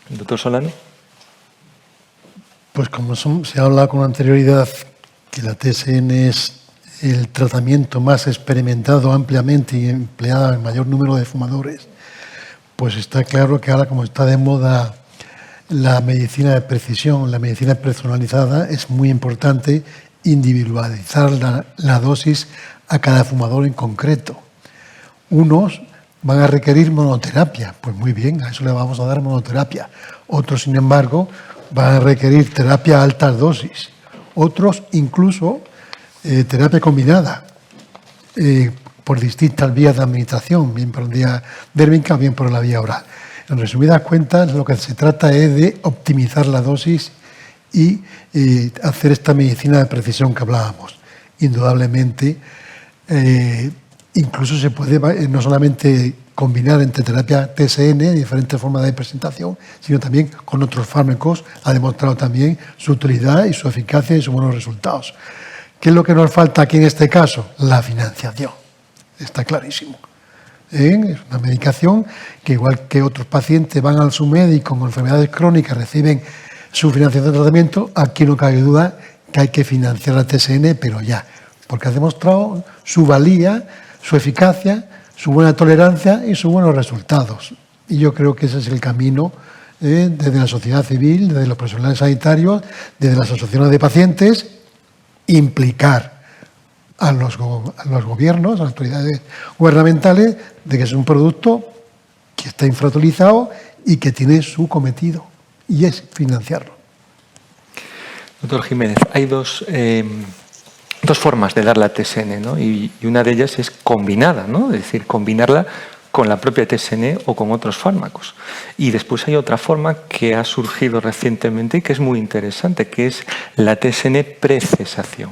Doctor Solano. Pues como se ha hablado con anterioridad que la TSN es el tratamiento más experimentado ampliamente y empleado en mayor número de fumadores, pues está claro que ahora, como está de moda la medicina de precisión, la medicina personalizada, es muy importante individualizar la dosis a cada fumador en concreto. Unos van a requerir monoterapia, pues muy bien, a eso le vamos a dar monoterapia. Otros, sin embargo, van a requerir terapia a altas dosis. Otros, incluso, terapia combinada por distintas vías de administración, bien por vía dérmica o bien por la vía oral. En resumidas cuentas, lo que se trata es de optimizar la dosis y hacer esta medicina de precisión que hablábamos. Indudablemente, incluso se puede no solamente combinar entre terapia TSN, diferentes formas de presentación, sino también con otros fármacos. Ha demostrado también su utilidad y su eficacia y sus buenos resultados. ¿Qué es lo que nos falta aquí en este caso? La financiación. Está clarísimo. Es una medicación que, igual que otros pacientes van a su médico con enfermedades crónicas, reciben su financiación de tratamiento, aquí no cabe duda que hay que financiar la TSN, pero ya, porque ha demostrado su valía, su eficacia, su buena tolerancia y sus buenos resultados. Y yo creo que ese es el camino desde la sociedad civil, desde los profesionales sanitarios, desde las asociaciones de pacientes, implicar a los gobiernos, a las autoridades gubernamentales, de que es un producto que está infrautilizado y que tiene su cometido, y es financiarlo. Doctor Jiménez, hay dos formas de dar la TSN, ¿no? Y una de ellas es combinada, ¿no? Es decir, combinarla con la propia TSN o con otros fármacos. Y después hay otra forma que ha surgido recientemente y que es muy interesante, que es la TSN precesación.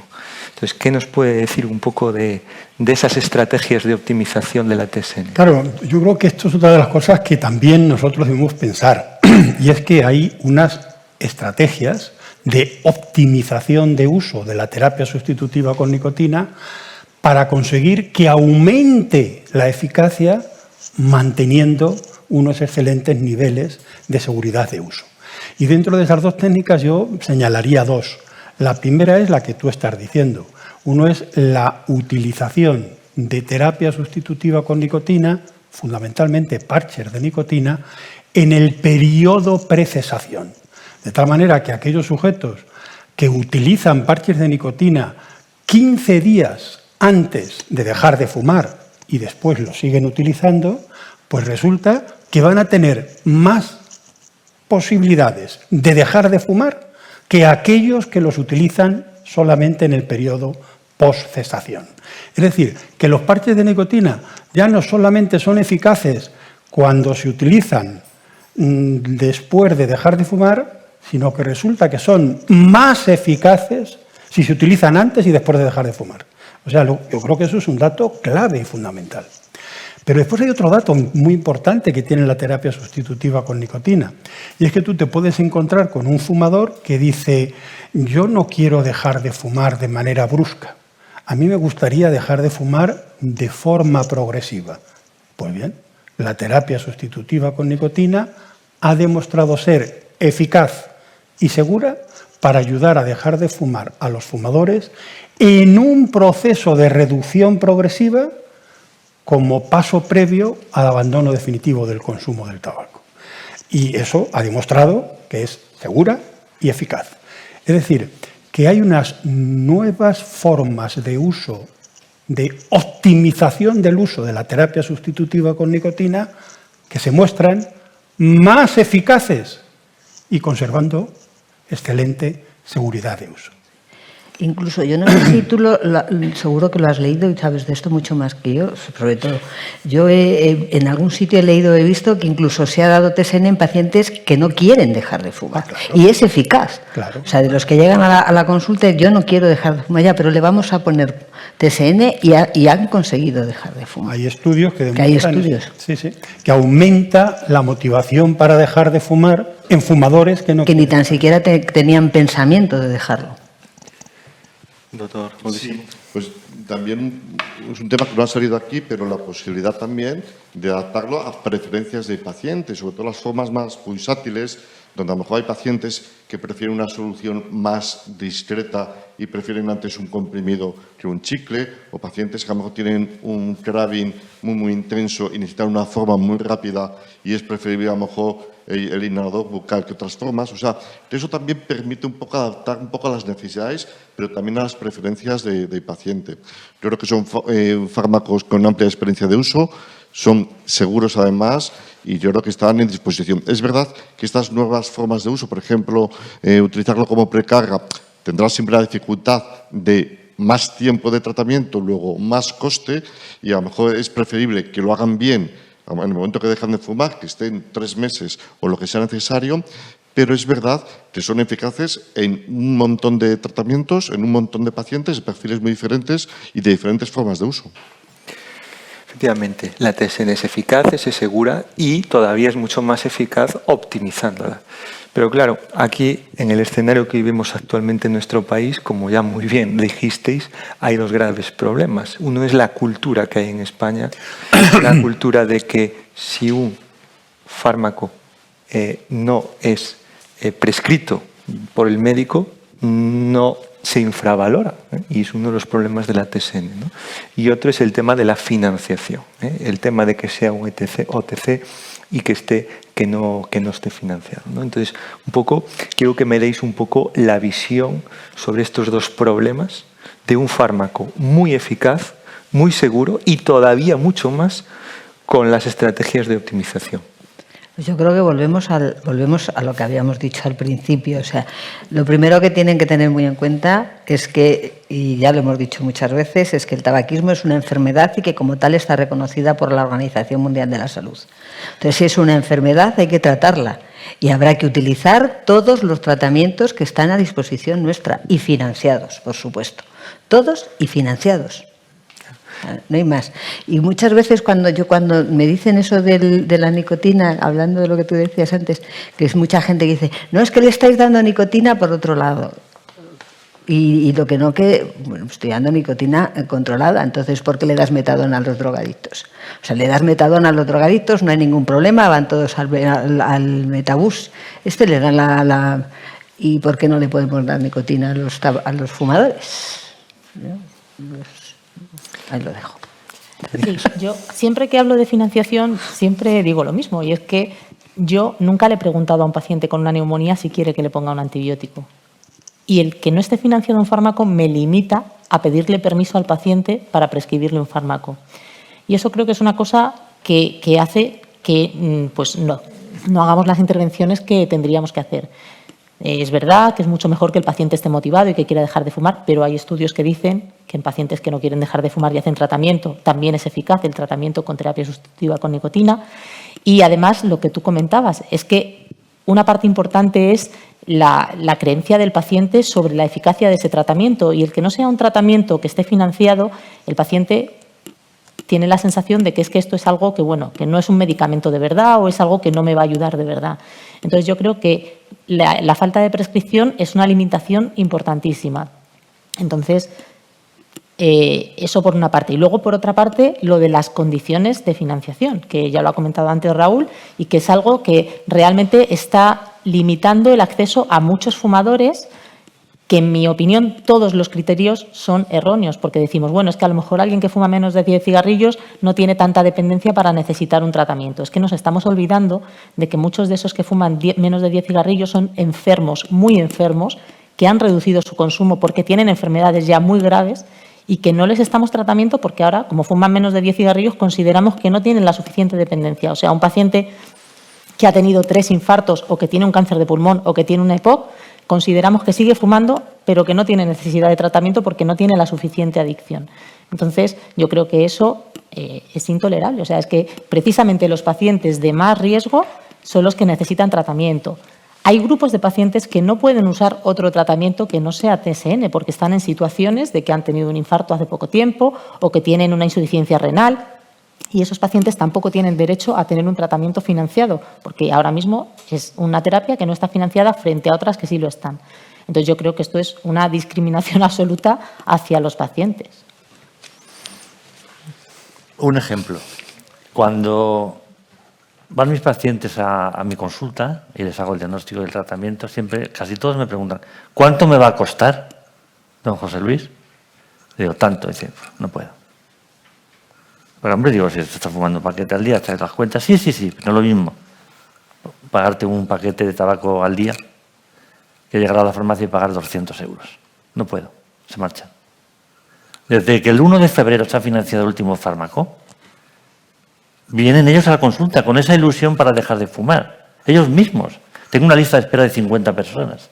Entonces, ¿qué nos puede decir un poco de esas estrategias de optimización de la TSN? Claro, yo creo que esto es otra de las cosas que también nosotros debemos pensar, y es que hay unas estrategias de optimización de uso de la terapia sustitutiva con nicotina para conseguir que aumente la eficacia manteniendo unos excelentes niveles de seguridad de uso. Y dentro de esas dos técnicas yo señalaría dos. La primera es la que tú estás diciendo. Uno es la utilización de terapia sustitutiva con nicotina, fundamentalmente parches de nicotina, en el periodo precesación. De tal manera que aquellos sujetos que utilizan parches de nicotina 15 días antes de dejar de fumar y después lo siguen utilizando, pues resulta que van a tener más posibilidades de dejar de fumar que aquellos que los utilizan solamente en el periodo post-cesación. Es decir, que los parches de nicotina ya no solamente son eficaces cuando se utilizan después de dejar de fumar, sino que resulta que son más eficaces si se utilizan antes y después de dejar de fumar. O sea, yo creo que eso es un dato clave y fundamental. Pero después hay otro dato muy importante que tiene la terapia sustitutiva con nicotina, y es que tú te puedes encontrar con un fumador que dice: yo no quiero dejar de fumar de manera brusca, a mí me gustaría dejar de fumar de forma progresiva. Pues bien, la terapia sustitutiva con nicotina ha demostrado ser eficaz y segura para ayudar a dejar de fumar a los fumadores en un proceso de reducción progresiva como paso previo al abandono definitivo del consumo del tabaco. Y eso ha demostrado que es segura y eficaz. Es decir, que hay unas nuevas formas de uso, de optimización del uso de la terapia sustitutiva con nicotina que se muestran más eficaces y conservando excelente seguridad de uso. Incluso, yo no sé si tú seguro que lo has leído y sabes de esto mucho más que yo, sobre todo. Yo en algún sitio he visto que incluso se ha dado TSN en pacientes que no quieren dejar de fumar. Claro. Y es eficaz. Claro. O sea, de los que llegan a la consulta, yo no quiero dejar de fumar ya, pero le vamos a poner TSN y han conseguido dejar de fumar. Hay estudios que hay demuestran estudios. que aumenta la motivación para dejar de fumar en fumadores que no Que ni tan siquiera tenían pensamiento de dejarlo. Doctor. Sí, pues también es un tema que no ha salido aquí, pero la posibilidad también de adaptarlo a preferencias de pacientes, sobre todo las formas más pulsátiles, donde a lo mejor hay pacientes que prefieren una solución más discreta y prefieren antes un comprimido que un chicle, o pacientes que a lo mejor tienen un craving muy intenso y necesitan una forma muy rápida y es preferible a lo mejor el inhalador bucal que otras formas. O sea, eso también permite un poco adaptar un poco a las necesidades, pero también a las preferencias del paciente. Yo creo que son fármacos con amplia experiencia de uso, son seguros además y yo creo que están en disposición. Es verdad que estas nuevas formas de uso, por ejemplo, utilizarlo como precarga, tendrá siempre la dificultad de más tiempo de tratamiento, luego más coste, y a lo mejor es preferible que lo hagan bien en el momento que dejan de fumar, que estén 3 meses o lo que sea necesario, pero es verdad que son eficaces en un montón de tratamientos, en un montón de pacientes, de perfiles muy diferentes y de diferentes formas de uso. Efectivamente, la TSN es eficaz, es segura y todavía es mucho más eficaz optimizándola. Pero claro, aquí en el escenario que vivimos actualmente en nuestro país, como ya muy bien dijisteis, hay dos graves problemas. Uno es la cultura que hay en España, la cultura de que si un fármaco no es prescrito por el médico, no se infravalora, y es uno de los problemas de la TSN, ¿no? Y otro es el tema de la financiación, el tema de que sea un OTC y que no esté financiado, ¿no? Entonces, un poco, quiero que me deis un poco la visión sobre estos dos problemas de un fármaco muy eficaz, muy seguro y todavía mucho más con las estrategias de optimización. Pues yo creo que volvemos a lo que habíamos dicho al principio. O sea, lo primero que tienen que tener muy en cuenta es que, y ya lo hemos dicho muchas veces, es que el tabaquismo es una enfermedad y que como tal está reconocida por la Organización Mundial de la Salud. Entonces, si es una enfermedad, hay que tratarla y habrá que utilizar todos los tratamientos que están a disposición nuestra y financiados, por supuesto. Todos y financiados. No hay más. Y muchas veces cuando me dicen eso de la nicotina, hablando de lo que tú decías antes, que es mucha gente que dice, no, es que le estáis dando nicotina por otro lado. Y lo que no, bueno, estoy dando nicotina controlada, entonces ¿por qué le das metadona a los drogadictos? O sea, le das metadona a los drogadictos, no hay ningún problema, van todos al metabús. Le dan ¿y por qué no le podemos dar nicotina a los fumadores? Ahí lo dejo. Sí, yo siempre que hablo de financiación siempre digo lo mismo, y es que yo nunca le he preguntado a un paciente con una neumonía si quiere que le ponga un antibiótico. Y el que no esté financiado un fármaco me limita a pedirle permiso al paciente para prescribirle un fármaco. Y eso creo que es una cosa que hace que pues no hagamos las intervenciones que tendríamos que hacer. Es verdad que es mucho mejor que el paciente esté motivado y que quiera dejar de fumar, pero hay estudios que dicen que en pacientes que no quieren dejar de fumar y hacen tratamiento, también es eficaz el tratamiento con terapia sustitutiva con nicotina. Y además, lo que tú comentabas, es que una parte importante es la creencia del paciente sobre la eficacia de ese tratamiento, y el que no sea un tratamiento que esté financiado, el paciente tiene la sensación de que esto es algo que no es un medicamento de verdad o es algo que no me va a ayudar de verdad. Entonces, yo creo que la falta de prescripción es una limitación importantísima. Entonces, eso por una parte. Y luego, por otra parte, lo de las condiciones de financiación, que ya lo ha comentado antes Raúl, y que es algo que realmente está limitando el acceso a muchos fumadores, que en mi opinión todos los criterios son erróneos, porque decimos, bueno, es que a lo mejor alguien que fuma menos de 10 cigarrillos no tiene tanta dependencia para necesitar un tratamiento. Es que nos estamos olvidando de que muchos de esos que fuman menos de 10 cigarrillos son enfermos, muy enfermos, que han reducido su consumo porque tienen enfermedades ya muy graves y que no les estamos tratando porque ahora, como fuman menos de 10 cigarrillos, consideramos que no tienen la suficiente dependencia. O sea, un paciente que ha tenido 3 infartos o que tiene un cáncer de pulmón o que tiene una EPOC, consideramos que sigue fumando, pero que no tiene necesidad de tratamiento porque no tiene la suficiente adicción. Entonces, yo creo que eso es intolerable. O sea, es que precisamente los pacientes de más riesgo son los que necesitan tratamiento. Hay grupos de pacientes que no pueden usar otro tratamiento que no sea TSN porque están en situaciones de que han tenido un infarto hace poco tiempo o que tienen una insuficiencia renal. Y esos pacientes tampoco tienen derecho a tener un tratamiento financiado, porque ahora mismo es una terapia que no está financiada frente a otras que sí lo están. Entonces, yo creo que esto es una discriminación absoluta hacia los pacientes. Un ejemplo. Cuando van mis pacientes a mi consulta y les hago el diagnóstico del tratamiento, siempre, casi todos me preguntan, ¿cuánto me va a costar, don José Luis? Digo, tanto. Dice, no puedo. Pero, hombre, digo, si estás fumando un paquete al día, ¿te das cuenta? Sí, pero no es lo mismo pagarte un paquete de tabaco al día que llegar a la farmacia y pagar 200 euros. No puedo, se marchan. Desde que el 1 de febrero se ha financiado el último fármaco, vienen ellos a la consulta con esa ilusión para dejar de fumar. Ellos mismos. Tengo una lista de espera de 50 personas.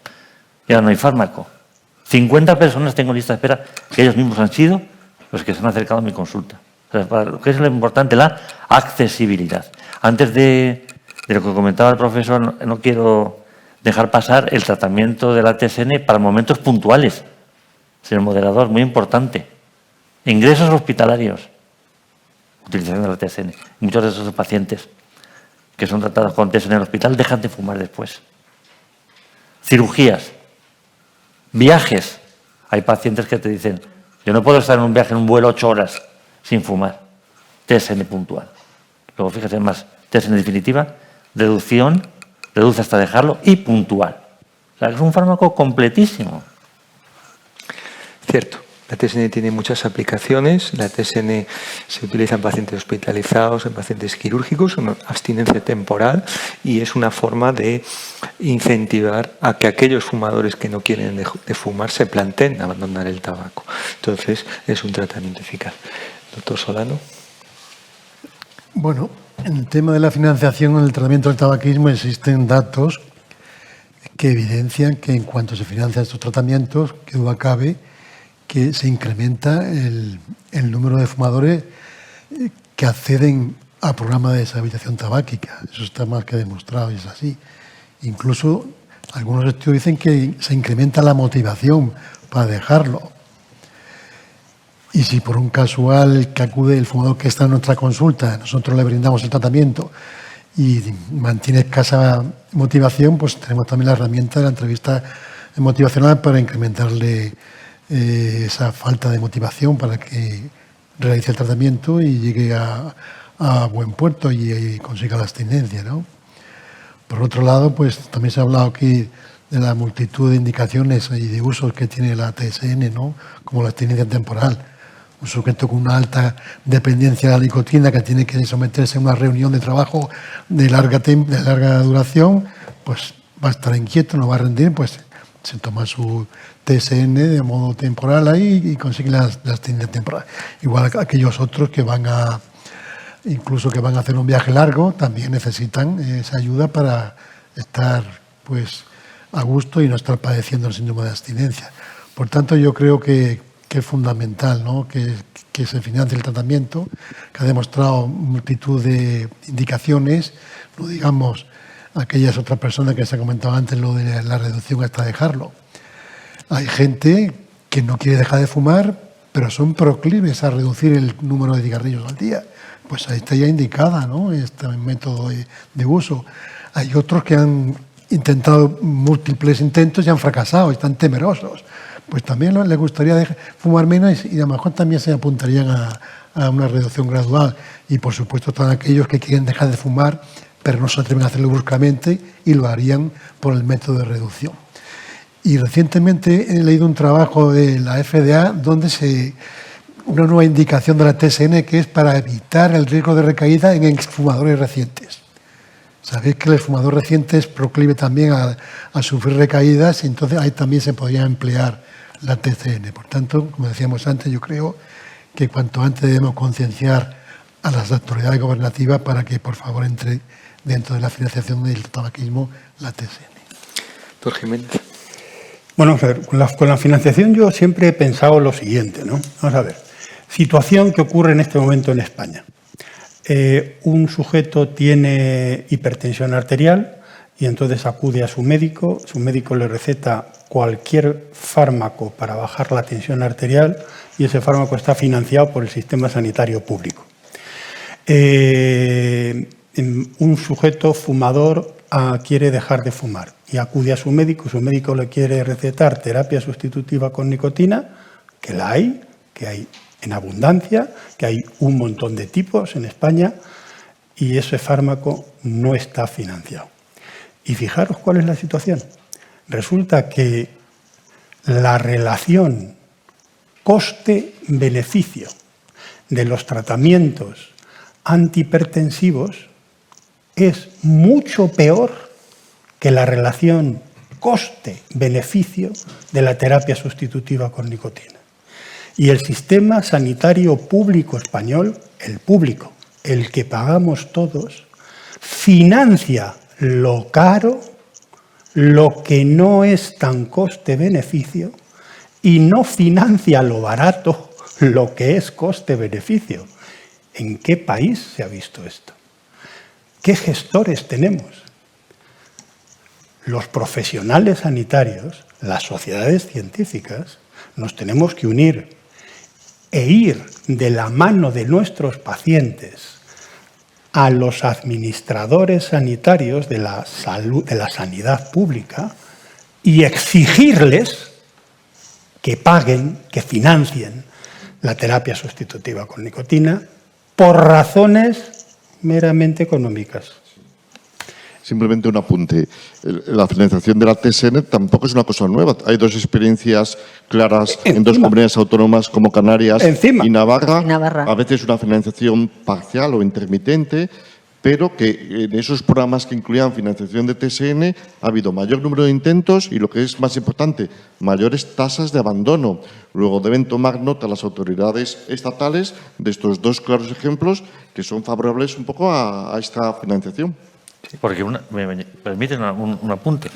Ya no hay fármaco. 50 personas tengo lista de espera que ellos mismos han sido los que se han acercado a mi consulta. Para lo que es lo importante, la accesibilidad. Antes de lo que comentaba el profesor, no quiero dejar pasar el tratamiento de la TSN para momentos puntuales. Señor moderador, muy importante. Ingresos hospitalarios. Utilización de la TSN. Muchos de esos pacientes que son tratados con TSN en el hospital dejan de fumar después. Cirugías. Viajes. Hay pacientes que te dicen, yo no puedo estar en un viaje, en un vuelo 8 horas sin fumar. TSN puntual. Luego, fíjate más, TSN definitiva, reducción, reduce hasta dejarlo y puntual. O sea, es un fármaco completísimo. Cierto. La TSN tiene muchas aplicaciones. La TSN se utiliza en pacientes hospitalizados, en pacientes quirúrgicos, en abstinencia temporal, y es una forma de incentivar a que aquellos fumadores que no quieren de fumar se planteen abandonar el tabaco. Entonces, es un tratamiento eficaz. Doctor Solano. Bueno, en el tema de la financiación en el tratamiento del tabaquismo existen datos que evidencian que en cuanto se financian estos tratamientos, que duda cabe, que se incrementa el número de fumadores que acceden a programas de deshabilitación tabáquica. Eso está más que demostrado y es así. Incluso algunos estudios dicen que se incrementa la motivación para dejarlo. Y si por un casual que acude el fumador que está en nuestra consulta, nosotros le brindamos el tratamiento y mantiene escasa motivación, pues tenemos también la herramienta de la entrevista motivacional para incrementarle esa falta de motivación para que realice el tratamiento y llegue a buen puerto y consiga la abstinencia, ¿no? Por otro lado, pues también se ha hablado aquí de la multitud de indicaciones y de usos que tiene la TSN, ¿no? Como la abstinencia temporal. Un sujeto con una alta dependencia de la nicotina que tiene que someterse a una reunión de trabajo de larga duración, pues va a estar inquieto, no va a rendir, pues se toma su TSN de modo temporal ahí y consigue la abstinencia temporal. Igual que aquellos otros que incluso que van a hacer un viaje largo, también necesitan esa ayuda para estar pues a gusto y no estar padeciendo el síndrome de abstinencia. Por tanto, yo creo que es fundamental, ¿no? que se financie el tratamiento, que ha demostrado multitud de indicaciones, no digamos aquellas otras personas que se ha comentado antes, lo de la reducción hasta dejarlo. Hay gente que no quiere dejar de fumar, pero son proclives a reducir el número de cigarrillos al día. Pues ahí está ya indicada, ¿no? Este método de uso. Hay otros que han intentado múltiples intentos y han fracasado, están temerosos. Pues también les gustaría fumar menos y a lo mejor también se apuntarían a una reducción gradual. Y por supuesto están aquellos que quieren dejar de fumar, pero no se atreven a hacerlo bruscamente y lo harían por el método de reducción. Y recientemente he leído un trabajo de la FDA donde una nueva indicación de la TSN que es para evitar el riesgo de recaída en exfumadores recientes. Sabéis que el fumador reciente es proclive también a sufrir recaídas y entonces ahí también se podría emplear la TSN. Por tanto, como decíamos antes, yo creo que cuanto antes debemos concienciar a las autoridades gobernativas para que por favor entre dentro de la financiación del tabaquismo la TSN. Doctor Jiménez. Bueno, a ver, con la financiación yo siempre he pensado lo siguiente, ¿no? Vamos a ver, situación que ocurre en este momento en España. Un sujeto tiene hipertensión arterial y entonces acude a su médico le receta cualquier fármaco para bajar la tensión arterial y ese fármaco está financiado por el sistema sanitario público. Un sujeto fumador quiere dejar de fumar y acude a su médico le quiere recetar terapia sustitutiva con nicotina, que hay en abundancia, que hay un montón de tipos en España y ese fármaco no está financiado. Y fijaros cuál es la situación. Resulta que la relación coste-beneficio de los tratamientos antihipertensivos es mucho peor que la relación coste-beneficio de la terapia sustitutiva con nicotina. Y el sistema sanitario público español, el público, el que pagamos todos, financia lo caro, lo que no es tan coste-beneficio, y no financia lo barato, lo que es coste-beneficio. ¿En qué país se ha visto esto? ¿Qué gestores tenemos? Los profesionales sanitarios, las sociedades científicas, nos tenemos que unir e ir de la mano de nuestros pacientes a los administradores sanitarios de la salud, de la sanidad pública y exigirles que paguen, que financien la terapia sustitutiva con nicotina por razones meramente económicas. simplemente un apunte. La financiación de la TSN tampoco es una cosa nueva. Hay dos experiencias claras en dos comunidades autónomas como Canarias y Navarra. A veces una financiación parcial o intermitente, pero que en esos programas que incluían financiación de TSN ha habido mayor número de intentos y, lo que es más importante, mayores tasas de abandono. Luego deben tomar nota las autoridades estatales de estos dos claros ejemplos que son favorables un poco a esta financiación. Porque me permiten un apunte.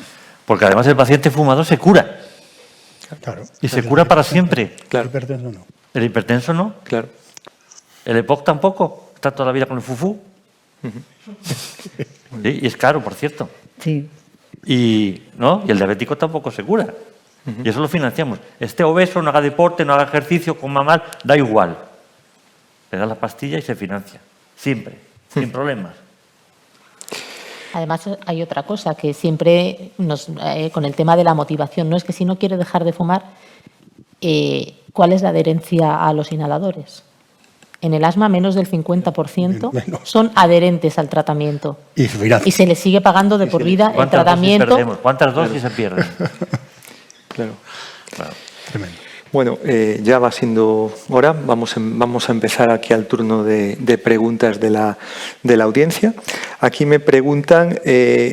Porque además el paciente fumador se cura. Claro. Y se cura para siempre. Claro. El hipertenso no. El hipertenso no. Claro. El EPOC tampoco. Está toda la vida con el fufú. Sí, y es caro, por cierto. Sí. Y el diabético tampoco se cura. Y eso lo financiamos. Esté obeso, no haga deporte, no haga ejercicio, coma mal, da igual. Le da la pastilla y se financia. Siempre. Sin problemas. Además, hay otra cosa que siempre con el tema de la motivación, no es que si no quiere dejar de fumar, ¿cuál es la adherencia a los inhaladores? En el asma, menos del 50% son adherentes al tratamiento. Y se les sigue pagando de por vida el tratamiento. ¿Cuántas dosis se pierden? Claro. Tremendo. Bueno, ya va siendo hora. Vamos a empezar aquí al turno de preguntas de la audiencia. Aquí me preguntan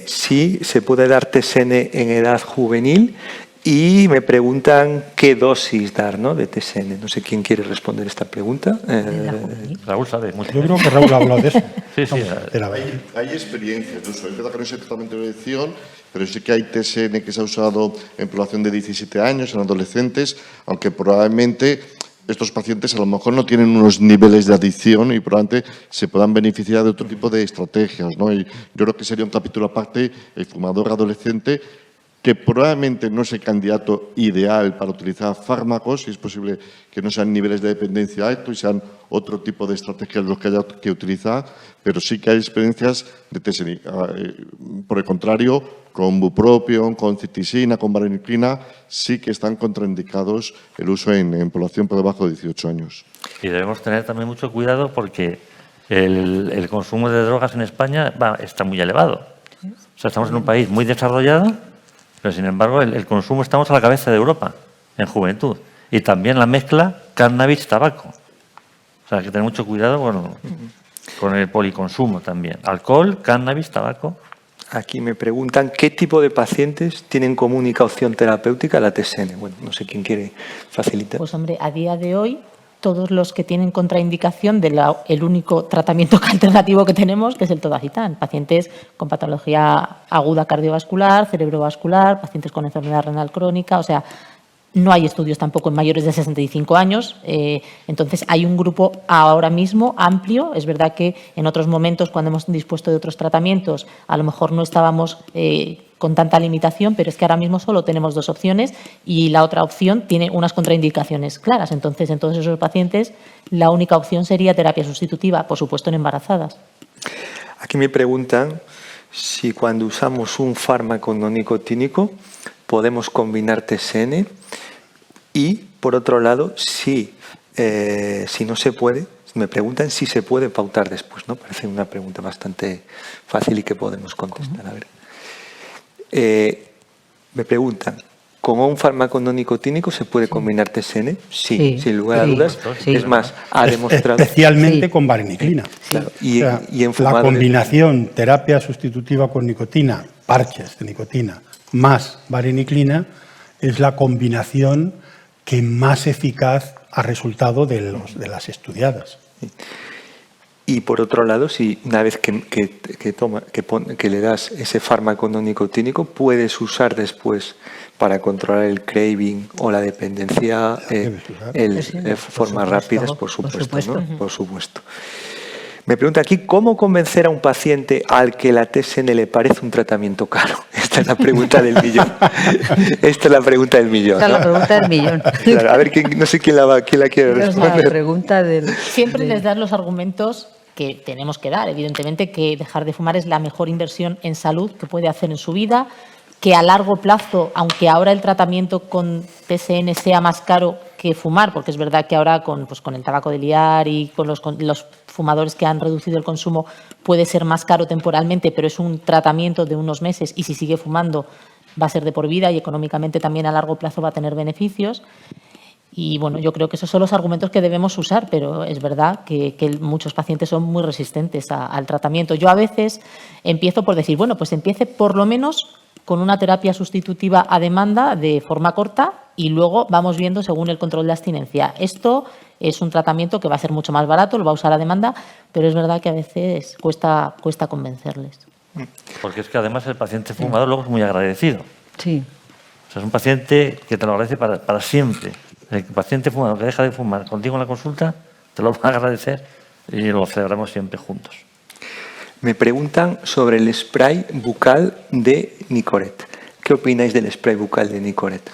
si se puede dar TSN en edad juvenil y me preguntan qué dosis dar, ¿no?, de TSN. No sé quién quiere responder esta pregunta. Raúl sabe mucho. Yo creo que Raúl ha hablado de eso. Sí. Hay experiencias de uso. Es verdad que no es totalmente de elección, pero sí que hay TSN que se ha usado en población de 17 años, en adolescentes, aunque probablemente estos pacientes a lo mejor no tienen unos niveles de adicción y probablemente se puedan beneficiar de otro tipo de estrategias, ¿no? Y yo creo que sería un capítulo aparte el fumador adolescente, que probablemente no es el candidato ideal para utilizar fármacos, y es posible que no sean niveles de dependencia altos y sean otro tipo de estrategias los que haya que utilizar, pero sí que hay experiencias de TSN. Por el contrario, con bupropion, con citisina, con vareniclina, sí que están contraindicados el uso en población por debajo de 18 años. Y debemos tener también mucho cuidado porque el consumo de drogas en España está muy elevado. O sea, estamos en un país muy desarrollado, pero sin embargo el consumo, estamos a la cabeza de Europa en juventud. Y también la mezcla cannabis-tabaco. O sea, hay que tener mucho cuidado con el policonsumo también. Alcohol, cannabis, tabaco. Aquí me preguntan qué tipo de pacientes tienen como única opción terapéutica la TSN. Bueno, no sé quién quiere facilitar. Pues hombre, a día de hoy, todos los que tienen contraindicación el único tratamiento alternativo que tenemos, que es el todagitán. Pacientes con patología aguda cardiovascular, cerebrovascular, pacientes con enfermedad renal crónica, o sea, no hay estudios tampoco en mayores de 65 años, entonces hay un grupo ahora mismo amplio. Es verdad que en otros momentos, cuando hemos dispuesto de otros tratamientos, a lo mejor no estábamos con tanta limitación, pero es que ahora mismo solo tenemos dos opciones y la otra opción tiene unas contraindicaciones claras. Entonces, en todos esos pacientes, la única opción sería terapia sustitutiva, por supuesto en embarazadas. Aquí me preguntan si cuando usamos un fármaco no nicotínico podemos combinar TSN y, por otro lado, si no se puede, me preguntan si se puede pautar después, ¿no? Parece una pregunta bastante fácil y que podemos contestar. A ver. Me preguntan, ¿con un fármaco no nicotínico se puede combinar TSN? Sí, sin lugar a dudas. Sí. Es más, ha demostrado... Especialmente con vareniclina. Claro. Y en la combinación terapia sustitutiva con nicotina, parches de nicotina, más vareniclina, es la combinación que más eficaz ha resultado de las estudiadas. Y por otro lado, si una vez que le das ese fármaco no nicotínico, puedes usar después para controlar el craving o la dependencia formas rápidas, por supuesto. ¿no? Por supuesto. Me pregunta aquí, ¿cómo convencer a un paciente al que la TSN le parece un tratamiento caro? Esta es la pregunta del millón. Esta es la pregunta del millón. Esta es la pregunta del millón. Claro, a ver, no sé quién la quiere responder. La pregunta Siempre les das los argumentos que tenemos que dar. Evidentemente que dejar de fumar es la mejor inversión en salud que puede hacer en su vida, que a largo plazo, aunque ahora el tratamiento con TSN sea más caro que fumar, porque es verdad que ahora con el tabaco de liar y con los fumadores que han reducido el consumo puede ser más caro temporalmente, pero es un tratamiento de unos meses y si sigue fumando va a ser de por vida y económicamente también a largo plazo va a tener beneficios. Y bueno, yo creo que esos son los argumentos que debemos usar, pero es verdad que muchos pacientes son muy resistentes al tratamiento. Yo a veces empiezo por decir, bueno, pues empiece por lo menos con una terapia sustitutiva a demanda de forma corta y luego vamos viendo según el control de abstinencia. Esto es un tratamiento que va a ser mucho más barato, lo va a usar a demanda, pero es verdad que a veces cuesta convencerles. Porque es que además el paciente fumador luego es muy agradecido. Sí. O sea, es un paciente que te lo agradece para siempre. El paciente fumador que deja de fumar contigo en la consulta te lo va a agradecer y lo celebramos siempre juntos. Me preguntan sobre el spray bucal de Nicorette. ¿Qué opináis del spray bucal de Nicorette?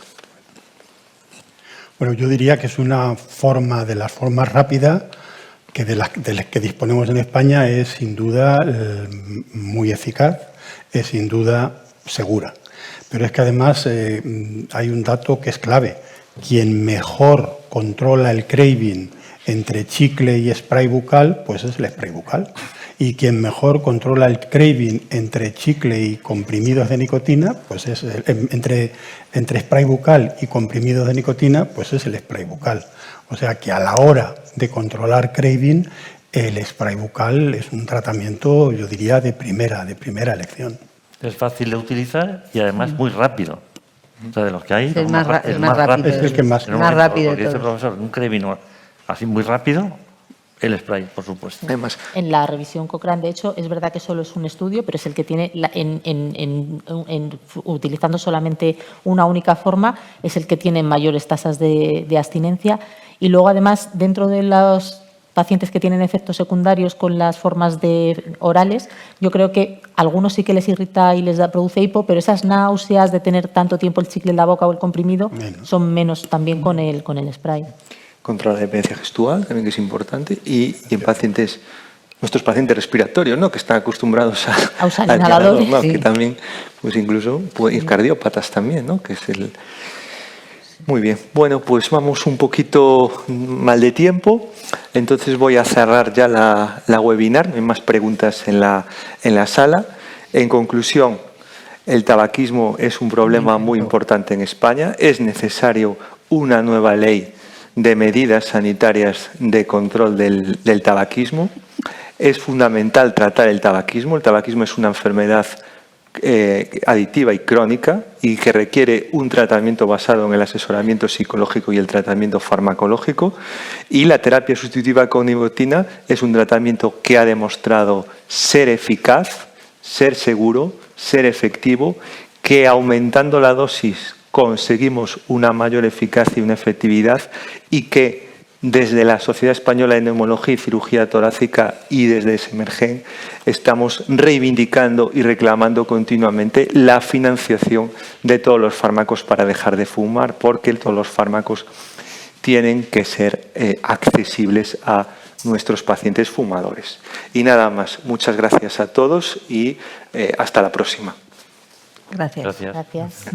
Bueno, yo diría que es una forma de las formas rápidas que de las que disponemos en España es sin duda muy eficaz, es sin duda segura. Pero es que además hay un dato que es clave. Quien mejor controla el craving entre chicle y spray bucal, pues es el spray bucal. Y quien mejor controla el craving entre chicle y comprimidos de nicotina, pues es entre spray bucal y comprimidos de nicotina, pues es el spray bucal. O sea que a la hora de controlar craving, el spray bucal es un tratamiento, yo diría, de primera elección. Es fácil de utilizar y además muy rápido. O sea, de los que hay, Es más rápido. Es el que más rápido. Porque dice el profesor, un craving así muy rápido, el spray, por supuesto. Además, En la revisión Cochrane, de hecho, es verdad que solo es un estudio, pero es el que tiene, utilizando solamente una única forma, es el que tiene mayores tasas de abstinencia. Y luego, además, dentro de los pacientes que tienen efectos secundarios con las formas orales, yo creo que a algunos sí que les irrita y les produce hipo, pero esas náuseas de tener tanto tiempo el chicle en la boca o el comprimido son menos también con el spray. contra la dependencia gestual, también que es importante, y en pacientes, nuestros pacientes respiratorios, ¿no? Que están acostumbrados a usar al inhaladores, ¿no? sí. Que también, pues incluso, y cardiópatas también, ¿no? Que es el... Muy bien. Bueno, pues vamos un poquito mal de tiempo. Entonces voy a cerrar ya la webinar. No hay más preguntas en la sala. En conclusión, el tabaquismo es un problema muy importante en España. Es necesario una nueva ley de medidas sanitarias de control del tabaquismo. Es fundamental tratar el tabaquismo. El tabaquismo es una enfermedad adictiva y crónica y que requiere un tratamiento basado en el asesoramiento psicológico y el tratamiento farmacológico, y la terapia sustitutiva con nicotina es un tratamiento que ha demostrado ser eficaz, ser seguro, ser efectivo, que aumentando la dosis conseguimos una mayor eficacia y una efectividad, y que desde la Sociedad Española de Neumología y Cirugía Torácica y desde Semergen estamos reivindicando y reclamando continuamente la financiación de todos los fármacos para dejar de fumar, porque todos los fármacos tienen que ser accesibles a nuestros pacientes fumadores. Y nada más, muchas gracias a todos y hasta la próxima. Gracias. Gracias.